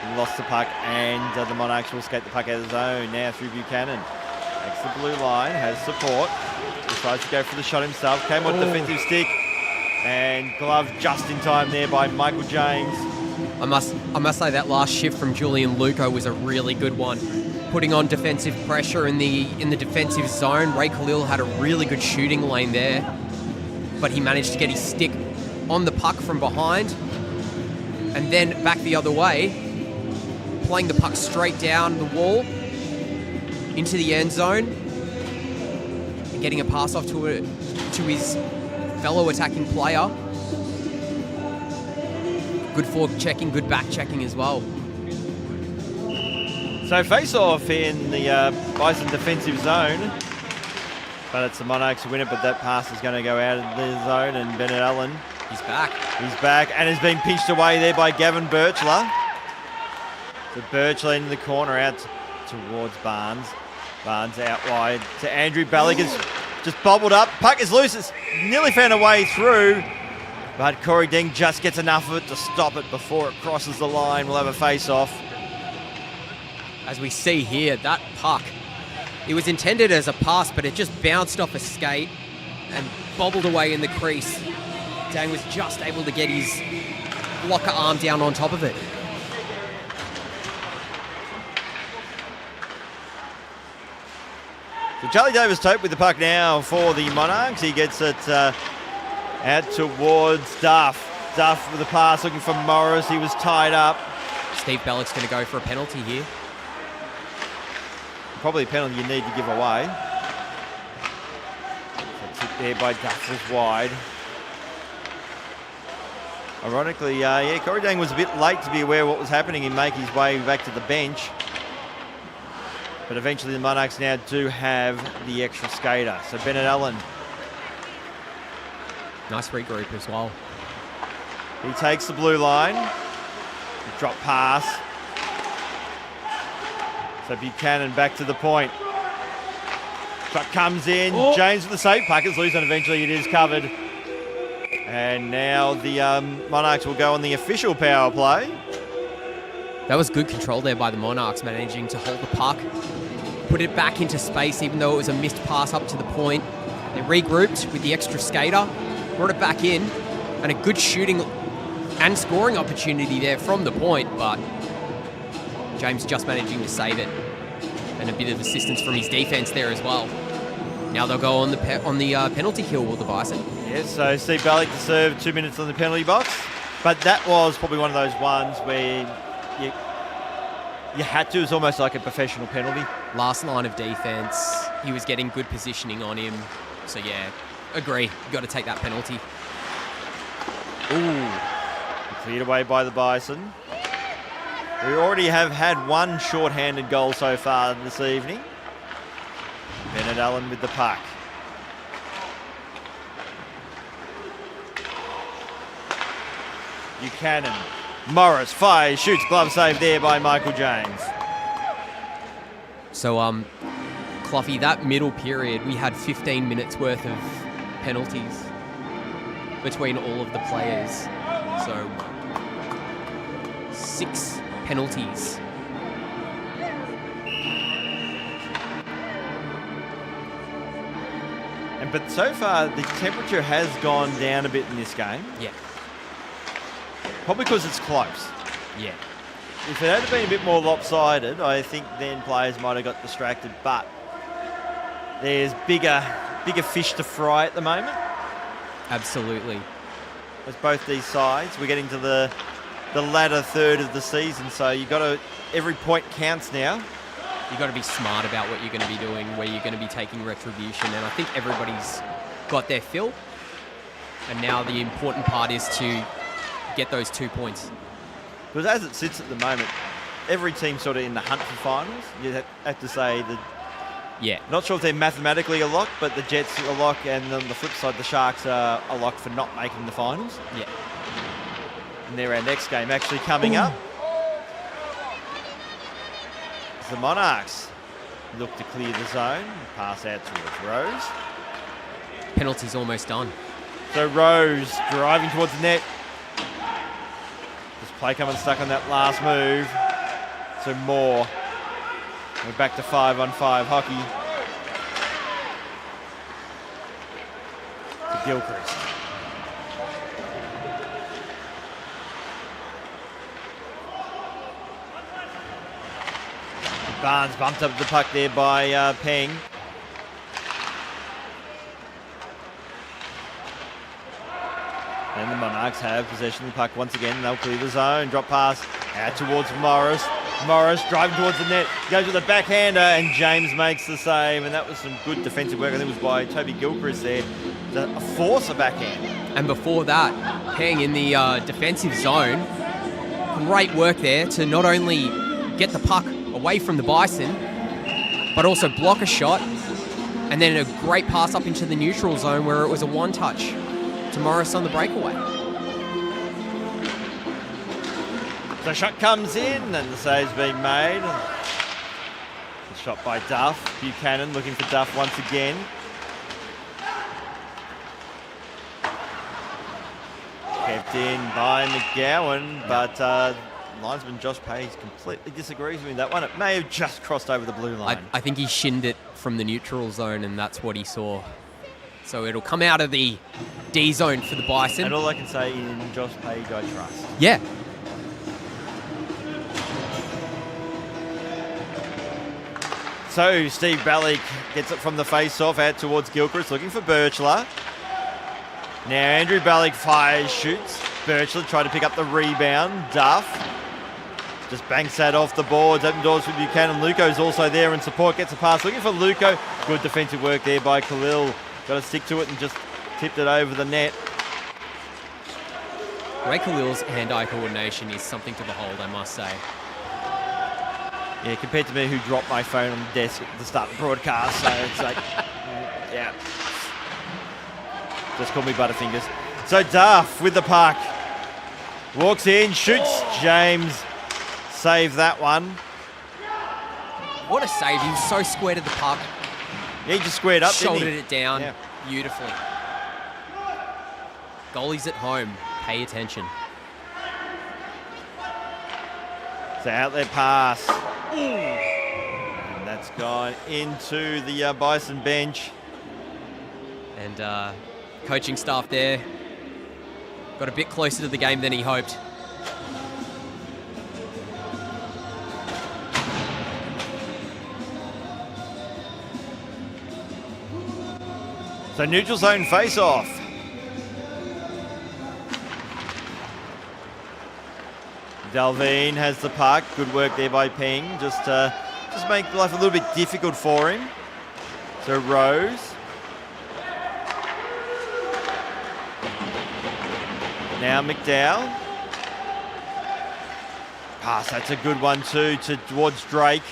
He lost the puck, and the Monarchs will skate the puck out of the zone now through Buchanan. Takes the blue line, has support. Decides to go for the shot himself. Came on defensive stick, and glove just in time there by Michael James. I must say that last shift from Julian Luco was a really good one. Putting on defensive pressure in the defensive zone. Ray Khalil had a really good shooting lane there, but he managed to get his stick on the puck from behind, and then back the other way, playing the puck straight down the wall into the end zone, and getting a pass off to his fellow attacking player. Good forward checking, good back checking as well. So face-off in the Bison defensive zone. But it's the Monarchs who win it, but that pass is going to go out of the zone, and Bennett Allen. He's back. He's back and has been pinched away there by Gavin Birchler. So Birchler in the corner out towards Barnes. Barnes out wide to Andrew Ballick. Has just bobbled up. Puck is loose. It's nearly found a way through. But Corey Deng just gets enough of it to stop it before it crosses the line. We'll have a face-off. As we see here, that puck, it was intended as a pass, but it just bounced off a skate and bobbled away in the crease. Dang was just able to get his blocker arm down on top of it. So Charlie Davis-Tope with the puck now for the Monarchs. He gets it out towards Duff. Duff with the pass looking for Morris. He was tied up. Steve Ballick's going to go for a penalty here. Probably a penalty you need to give away. So tip there by Duff was wide. Ironically, Corey Dang was a bit late to be aware of what was happening and make his way back to the bench. But eventually the Monarchs now do have the extra skater. So Bennett Allen. Nice regroup as well. He takes the blue line. Drop pass. So Buchanan back to the point. Truck comes in. Oh. James with the save. Puck is loose, and eventually it is covered. And now the Monarchs will go on the official power play. That was good control there by the Monarchs, managing to hold the puck, put it back into space, even though it was a missed pass up to the point. They regrouped with the extra skater, brought it back in, and a good shooting and scoring opportunity there from the point, but James just managing to save it, and a bit of assistance from his defense there as well. Now they'll go on the penalty kill with the Bison. Yes, so Steve Ballick to serve 2 minutes on the penalty box, but that was probably one of those ones where you had to. It was almost like a professional penalty. Last line of defense, he was getting good positioning on him, so yeah, agree. You've got to take that penalty. Ooh, cleared away by the Bison. We already have had one short-handed goal so far this evening. Bennett Allen with the puck. Buchanan. Morris fires, shoots, glove save there by Michael James. So, Cluffy, that middle period, we had 15 minutes worth of penalties between all of the players. So, 6 penalties. But so far, the temperature has gone down a bit in this game. Yeah. Probably because it's close. Yeah. If it had been a bit more lopsided, I think then players might have got distracted. But there's bigger fish to fry at the moment. Absolutely. As both these sides, we're getting to the latter third of the season, so every point counts now. You've got to be smart about what you're going to be doing, where you're going to be taking retribution, and I think everybody's got their fill. And now the important part is to get those 2 points. Because as it sits at the moment, every team sort of in the hunt for finals. You have to say that. Yeah. Not sure if they're mathematically a lock, but the Jets are a lock, and on the flip side, the Sharks are a lock for not making the finals. Yeah. And they're our next game actually coming up. The Monarchs look to clear the zone, pass out towards Rose. Penalty's almost done. So Rose driving towards the net. This play coming stuck on that last move. So Moore. We're back to 5-on-5 hockey. To Gilchrist. Barnes bumped up the puck there by Peng. And the Monarchs have possession of the puck once again. They'll clear the zone. Drop pass out towards Morris. Morris driving towards the net. Goes with a backhander and James makes the save. And that was some good defensive work. I think it was by Toby Gilchrist there. A force a backhand. And before that, Peng in the defensive zone. Great work there to not only get the puck away from the Bison, but also block a shot. And then a great pass up into the neutral zone where it was a one-touch to Morris on the breakaway. The shot comes in and the save's been made. The shot by Duff. Buchanan looking for Duff once again. Kept in by McGowan, but linesman Josh Page completely disagrees with me that one. It may have just crossed over the blue line. I think he shinned it from the neutral zone and that's what he saw. So it'll come out of the D zone for the Bison. And all I can say in Josh Page, I trust. Yeah. So Steve Ballick gets it from the face-off out towards Gilchrist, looking for Birchler. Now Andrew Ballick fires, shoots. Birchler tried to pick up the rebound. Duff just banks that off the boards. Open doors for Buchanan. Luco's also there in support. Gets a pass. Looking for Luco. Good defensive work there by Khalil. Got to stick to it and just tipped it over the net. Ray Khalil's hand-eye coordination is something to behold, I must say. Yeah, compared to me who dropped my phone on the desk at the start of the broadcast. So it's like, yeah. Just call me Butterfingers. So Duff with the puck. Walks in, shoots. James saved that one. What a save. He was so square to the puck. Yeah, he just squared up, Shouldered didn't he? it down Yeah. beautifully. Goalies at home, pay attention. It's an outlet pass. And that's gone into the Bison bench. And coaching staff there got a bit closer to the game than he hoped. So neutral zone face-off. Dalveen has the puck. Good work there by Peng. Just make life a little bit difficult for him. So Rose. Now McDowell. Pass, that's a good one too, towards Drake.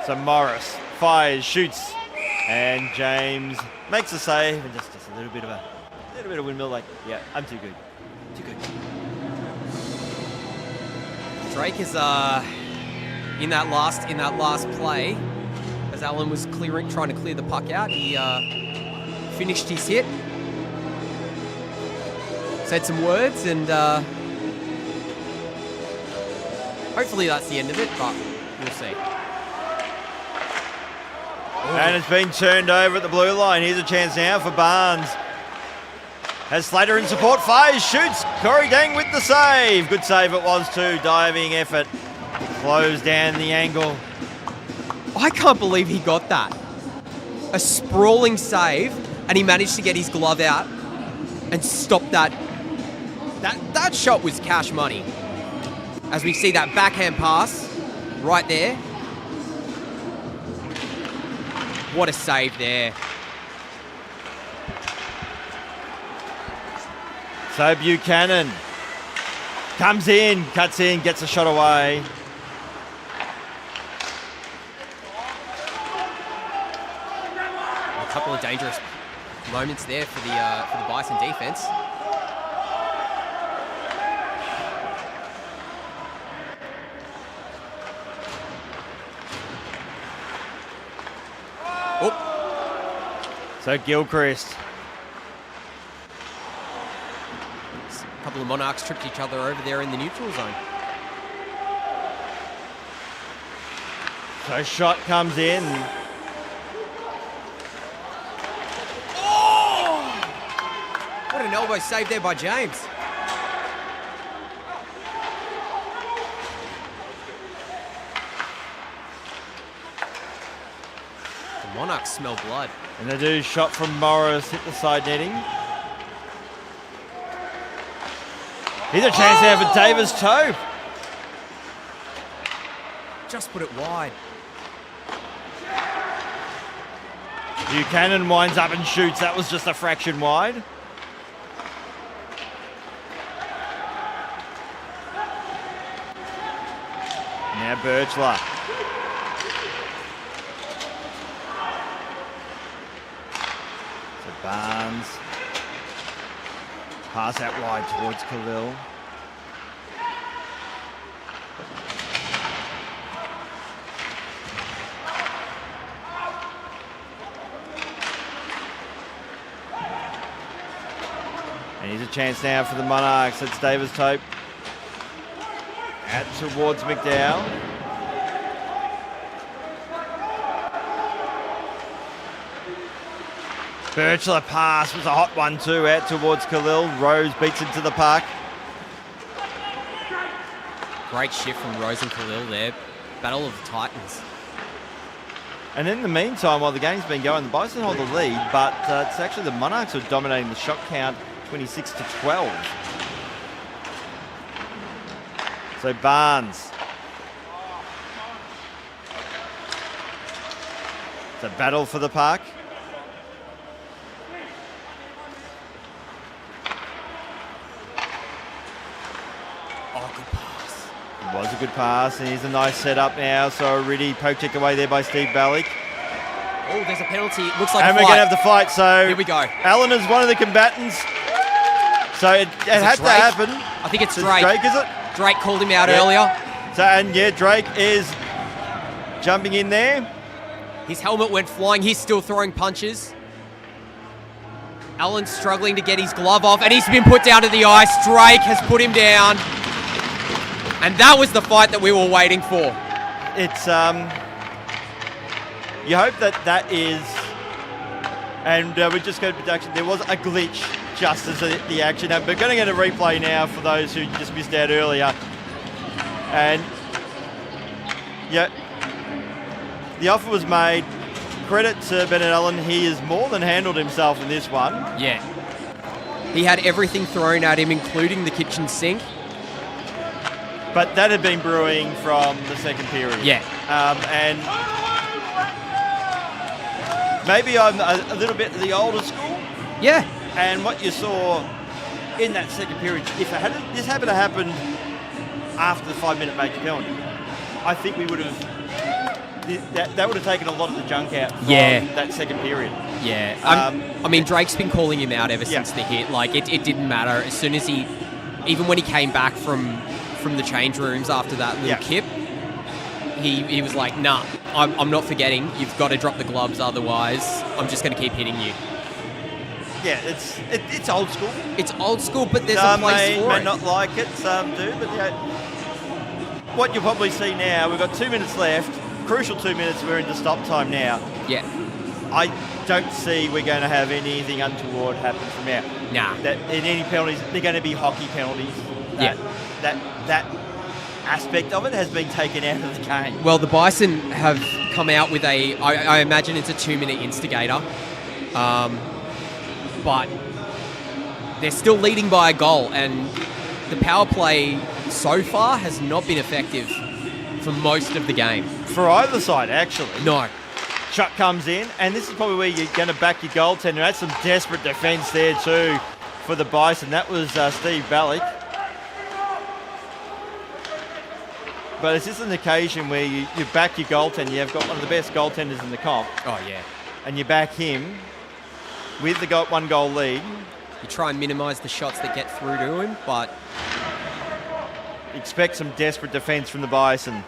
So Morris fires, shoots, and James makes a save, and just a little bit of windmill. Like, yeah, I'm too good, too good. Drake is in that last play, as Allen was trying to clear the puck out. He finished his hit, said some words, and hopefully that's the end of it. But we'll see. And it's been turned over at the blue line. Here's a chance now for Barnes. Has Slater in support, fires, shoots. Corey Dang with the save. Good save it was too. Diving effort. Close down the angle. I can't believe he got that. A sprawling save, and he managed to get his glove out and stop that. That shot was cash money. As we see that backhand pass right there. What a save there. So Buchanan comes in, cuts in, gets a shot away. A couple of dangerous moments there for the Bison defense. So Gilchrist. A couple of Monarchs tripped each other over there in the neutral zone. So shot comes in. What an elbow save there by James. The Monarchs smell blood. And they do. Shot from Morris, hit the side netting. Here's a chance now for Davis Tope. Just put it wide. Buchanan winds up and shoots. That was just a fraction wide. Now Birchler. So Barnes. Pass out wide towards Khalil. And here's a chance now for the Monarchs. It's Davis Tope. Out towards McDowell. Birchler pass was a hot one too, out towards Khalil. Rose beats him to the park. Great shift from Rose and Khalil there. Battle of the Titans. And in the meantime, while the game's been going, the Bison hold the lead, but it's actually the Monarchs who are dominating the shot count, 26-12. So Barnes. It's a battle for the park. Oh, good pass. It was a good pass, and here's a nice setup now. So a really poke check away there by Steve Ballick. Oh, there's a penalty. It looks like And a we're fight. going to have the fight. So Here we go. Allen is one of the combatants. So it had to Drake? happen. I think it's Is Drake. Drake, is it? Drake called him out Yeah. earlier. So, and yeah, Drake is jumping in there. His helmet went flying. He's still throwing punches. Allen's struggling to get his glove off, and he's been put down to the ice. Drake has put him down. And that was the fight that we were waiting for. It's, you hope that is, and we just go to production. There was a glitch just as the action happened. We're going to get a replay now for those who just missed out earlier. And, yeah, the offer was made. Credit to Bennett Allen. He has more than handled himself in this one. Yeah. He had everything thrown at him, including the kitchen sink. But that had been brewing from the second period. Yeah. And maybe I'm a little bit the older school. Yeah. And what you saw in that second period, if this happened to happen after the 5-minute major penalty, I think we would have, that would have taken a lot of the junk out from that second period. Yeah. I mean, Drake's been calling him out ever since the hit. Like, it didn't matter. As soon as even when he came back from the change rooms after that little kip, he was like, nah, I'm not forgetting. You've got to drop the gloves, otherwise I'm just going to keep hitting you. Yeah, it's old school. It's old school, but there's a place for may it. not like it, some do, but what you'll probably see now, we've got 2 minutes left, crucial 2 minutes, we're into stop time now. Yeah. I don't see we're going to have anything untoward happen from now. Nah. That in any penalties, they're going to be hockey penalties. That aspect of it has been taken out of the game. Well, the Bison have come out with I imagine it's a 2-minute instigator. But they're still leading by a goal, and the power play so far has not been effective for most of the game. For either side, actually. No. Chuck comes in, and this is probably where you're going to back your goaltender. That's some desperate defence there too for the Bison. That was Steve Ballick. But it's just an occasion where you back your goaltender. You've got one of the best goaltenders in the comp. Oh, yeah. And you back him with the 1-goal lead. You try and minimise the shots that get through to him, but... Expect some desperate defence from the Bison.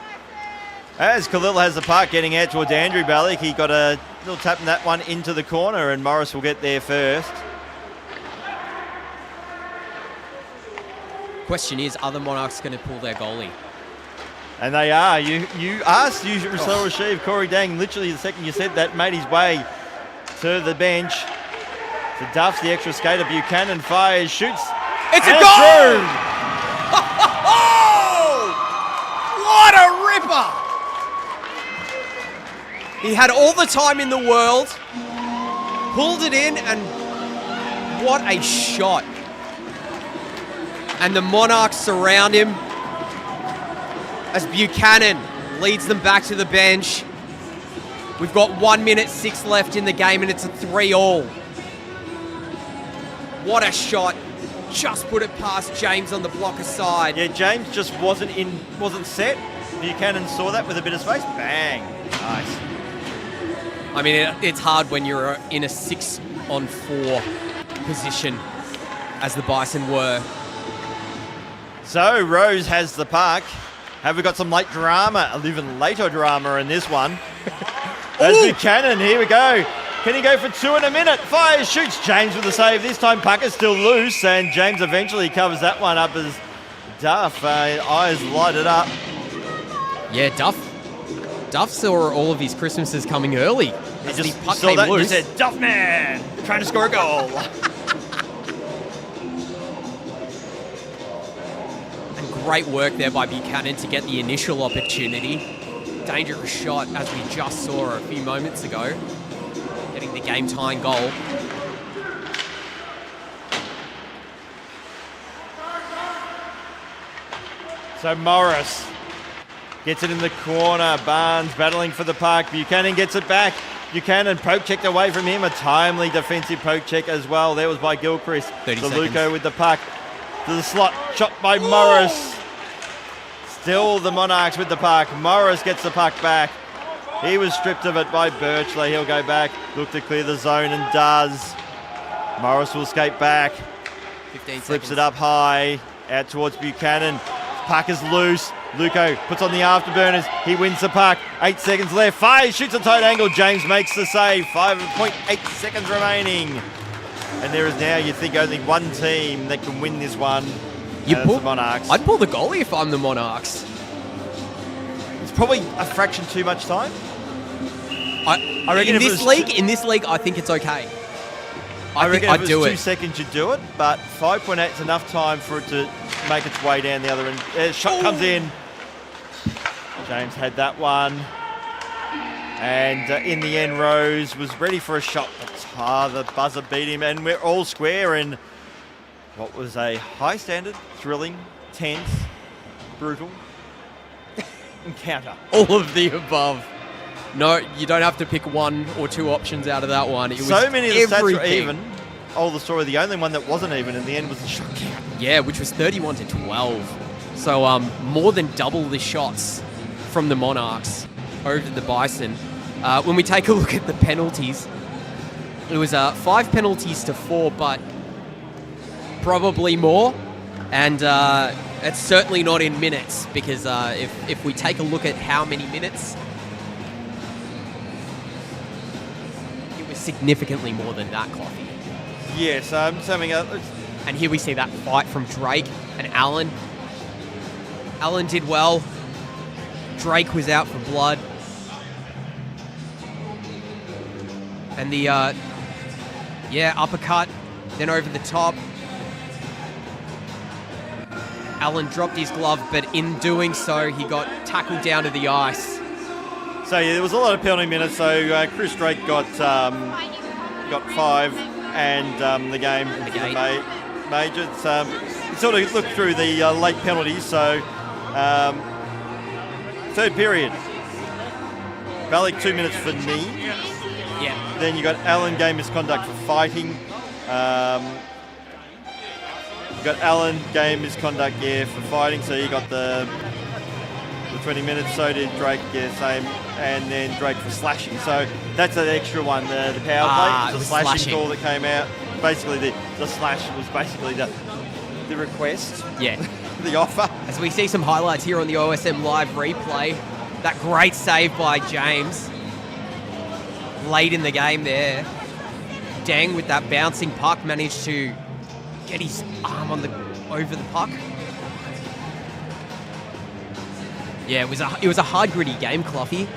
As Khalil has the puck getting out towards Andrew Ballick, he got a little tap in that one into the corner, and Morris will get there first. Question is, are the Monarchs going to pull their goalie? And they are. You asked Russell Rasheed, Corey Dang, literally the second you said that, made his way to the bench. So Duff's the extra skater. Buchanan fires, shoots. It's a goal! What a ripper! He had all the time in the world, pulled it in, and what a shot. And the Monarchs surround him as Buchanan leads them back to the bench. We've got 1 minute 6 left in the game, and it's a 3-all. What a shot. Just put it past James on the blocker side. Yeah, James just wasn't set. Buchanan saw that with a bit of space. Bang. Nice. I mean, it's hard when you're in a 6-on-4 position, as the Bison were. So Rose has the puck. Have we got some late drama, even later drama in this one? As Buchanan, here we go. Can he go for 2 in a minute? Fires, shoots. James with the save. This time puck is still loose, and James eventually covers that one up as Duff, eyes lighted up. Yeah, Duff saw all of his Christmases coming early. He just saw that and said, Duff man, trying to score a goal. And great work there by Buchanan to get the initial opportunity. Dangerous shot, as we just saw a few moments ago. Getting the game-tying goal. So Morris gets it in the corner. Barnes battling for the puck. Buchanan gets it back. Buchanan poke checked away from him. A timely defensive poke check as well. There was by Gilchrist. 30 DeLuco seconds. with the puck to the slot. Shot by Morris. Still the Monarchs with the puck. Morris gets the puck back. He was stripped of it by Birchley. He'll go back, look to clear the zone, and does. Morris will skate back. 15 Flips seconds. it up high, out towards Buchanan. Puck is loose. Luco puts on the afterburners. He wins the puck. 8 seconds left. Fires, shoots a tight angle. James makes the save. 5.8 seconds remaining. And there is now, you think, only one team that can win this one. It's the Monarchs. I'd pull the goalie if I'm the Monarchs. It's probably a fraction too much time. I reckon in this league, I think it's okay. I reckon if I'd do it was it. 2 seconds, you'd do it, but 5.8 is enough time for it to make its way down the other end. Shot comes in. James had that one. And in the end, Rose was ready for a shot, but the buzzer beat him, and we're all square in what was a high standard, thrilling, tense, brutal encounter. All of the above. No, you don't have to pick one or two options out of that one. It was so many of the stats were everything. even. Oh, the story, the only one that wasn't even in the end was the shot count. Yeah, which was 31-12. So more than double the shots from the Monarchs over the Bison. When we take a look at the penalties, it was 5 penalties to 4, but probably more. And it's certainly not in minutes, because if we take a look at how many minutes, it was significantly more than that, Coffee. Yes, something else. And here we see that fight from Drake and Allen. Allen did well. Drake was out for blood. And the, uppercut, then over the top. Allen dropped his glove, but in doing so, he got tackled down to the ice. So yeah, there was a lot of penalty minutes. So Chris Drake got 5, and the game for the major. It's, sort of looked through the late penalties. So third period, Ballick 2 minutes for knee. Yeah. Then you got Allen game misconduct for fighting. We've got Allen, game misconduct, for fighting, so he got the 20 minutes, so did Drake, same, and then Drake for slashing. So that's an extra one, the power play. It's a slashing call that came out. Basically, the slash was basically the request. Yeah. The offer. As we see some highlights here on the OSM Live replay, that great save by James. Late in the game there. Dang, with that bouncing puck, managed to get his arm over the puck. Yeah, it was a hard, gritty game, Cloughy.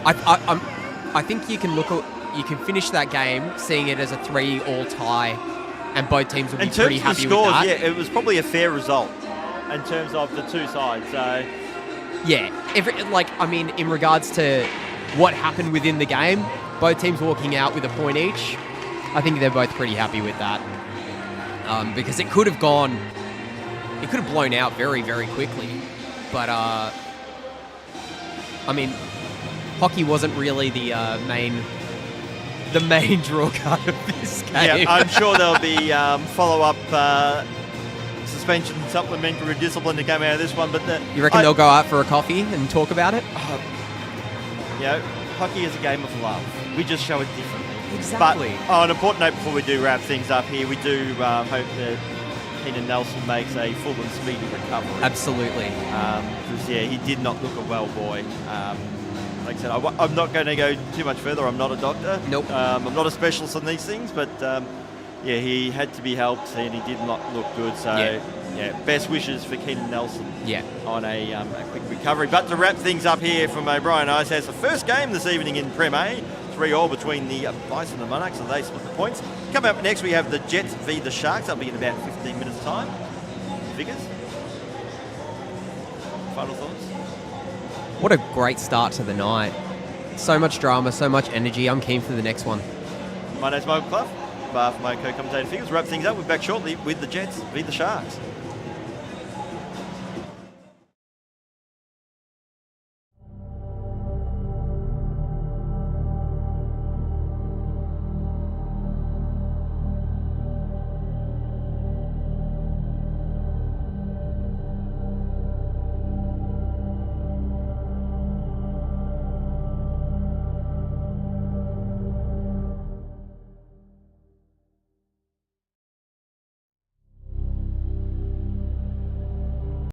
I think you can finish that game seeing it as a 3-all tie, and both teams will be pretty happy with that. Yeah, it was probably a fair result in terms of the two sides. So yeah, in regards to what happened within the game, both teams walking out with a point each, I think they're both pretty happy with that. Because it could have blown out very, very quickly. But, hockey wasn't really the main draw card of this game. Yeah, I'm sure there'll be follow-up suspension, supplementary discipline to come out of this one. But you reckon they'll go out for a coffee and talk about it? Hockey is a game of love. We just show it differently. Exactly. But on an important note, before we do wrap things up here, we do hope that Keenan Nelson makes a full and speedy recovery. Absolutely. Because, he did not look a well boy. Like I said, I'm not going to go too much further. I'm not a doctor. Nope. I'm not a specialist on these things, but he had to be helped and he did not look good. So, best wishes for Keenan Nelson on a quick recovery. But to wrap things up here from O'Brien Ice, has the first game this evening in Prem A. 3-all between the Bison and the Monarchs, and they split the points. Coming up next, we have the Jets v the Sharks. That'll be in about 15 minutes' time. Figures? Final thoughts? What a great start to the night. So much drama, so much energy. I'm keen for the next one. My name's Michael Clough. On behalf of my co-commentator Figures, wrap things up. We're back shortly with the Jets v the Sharks.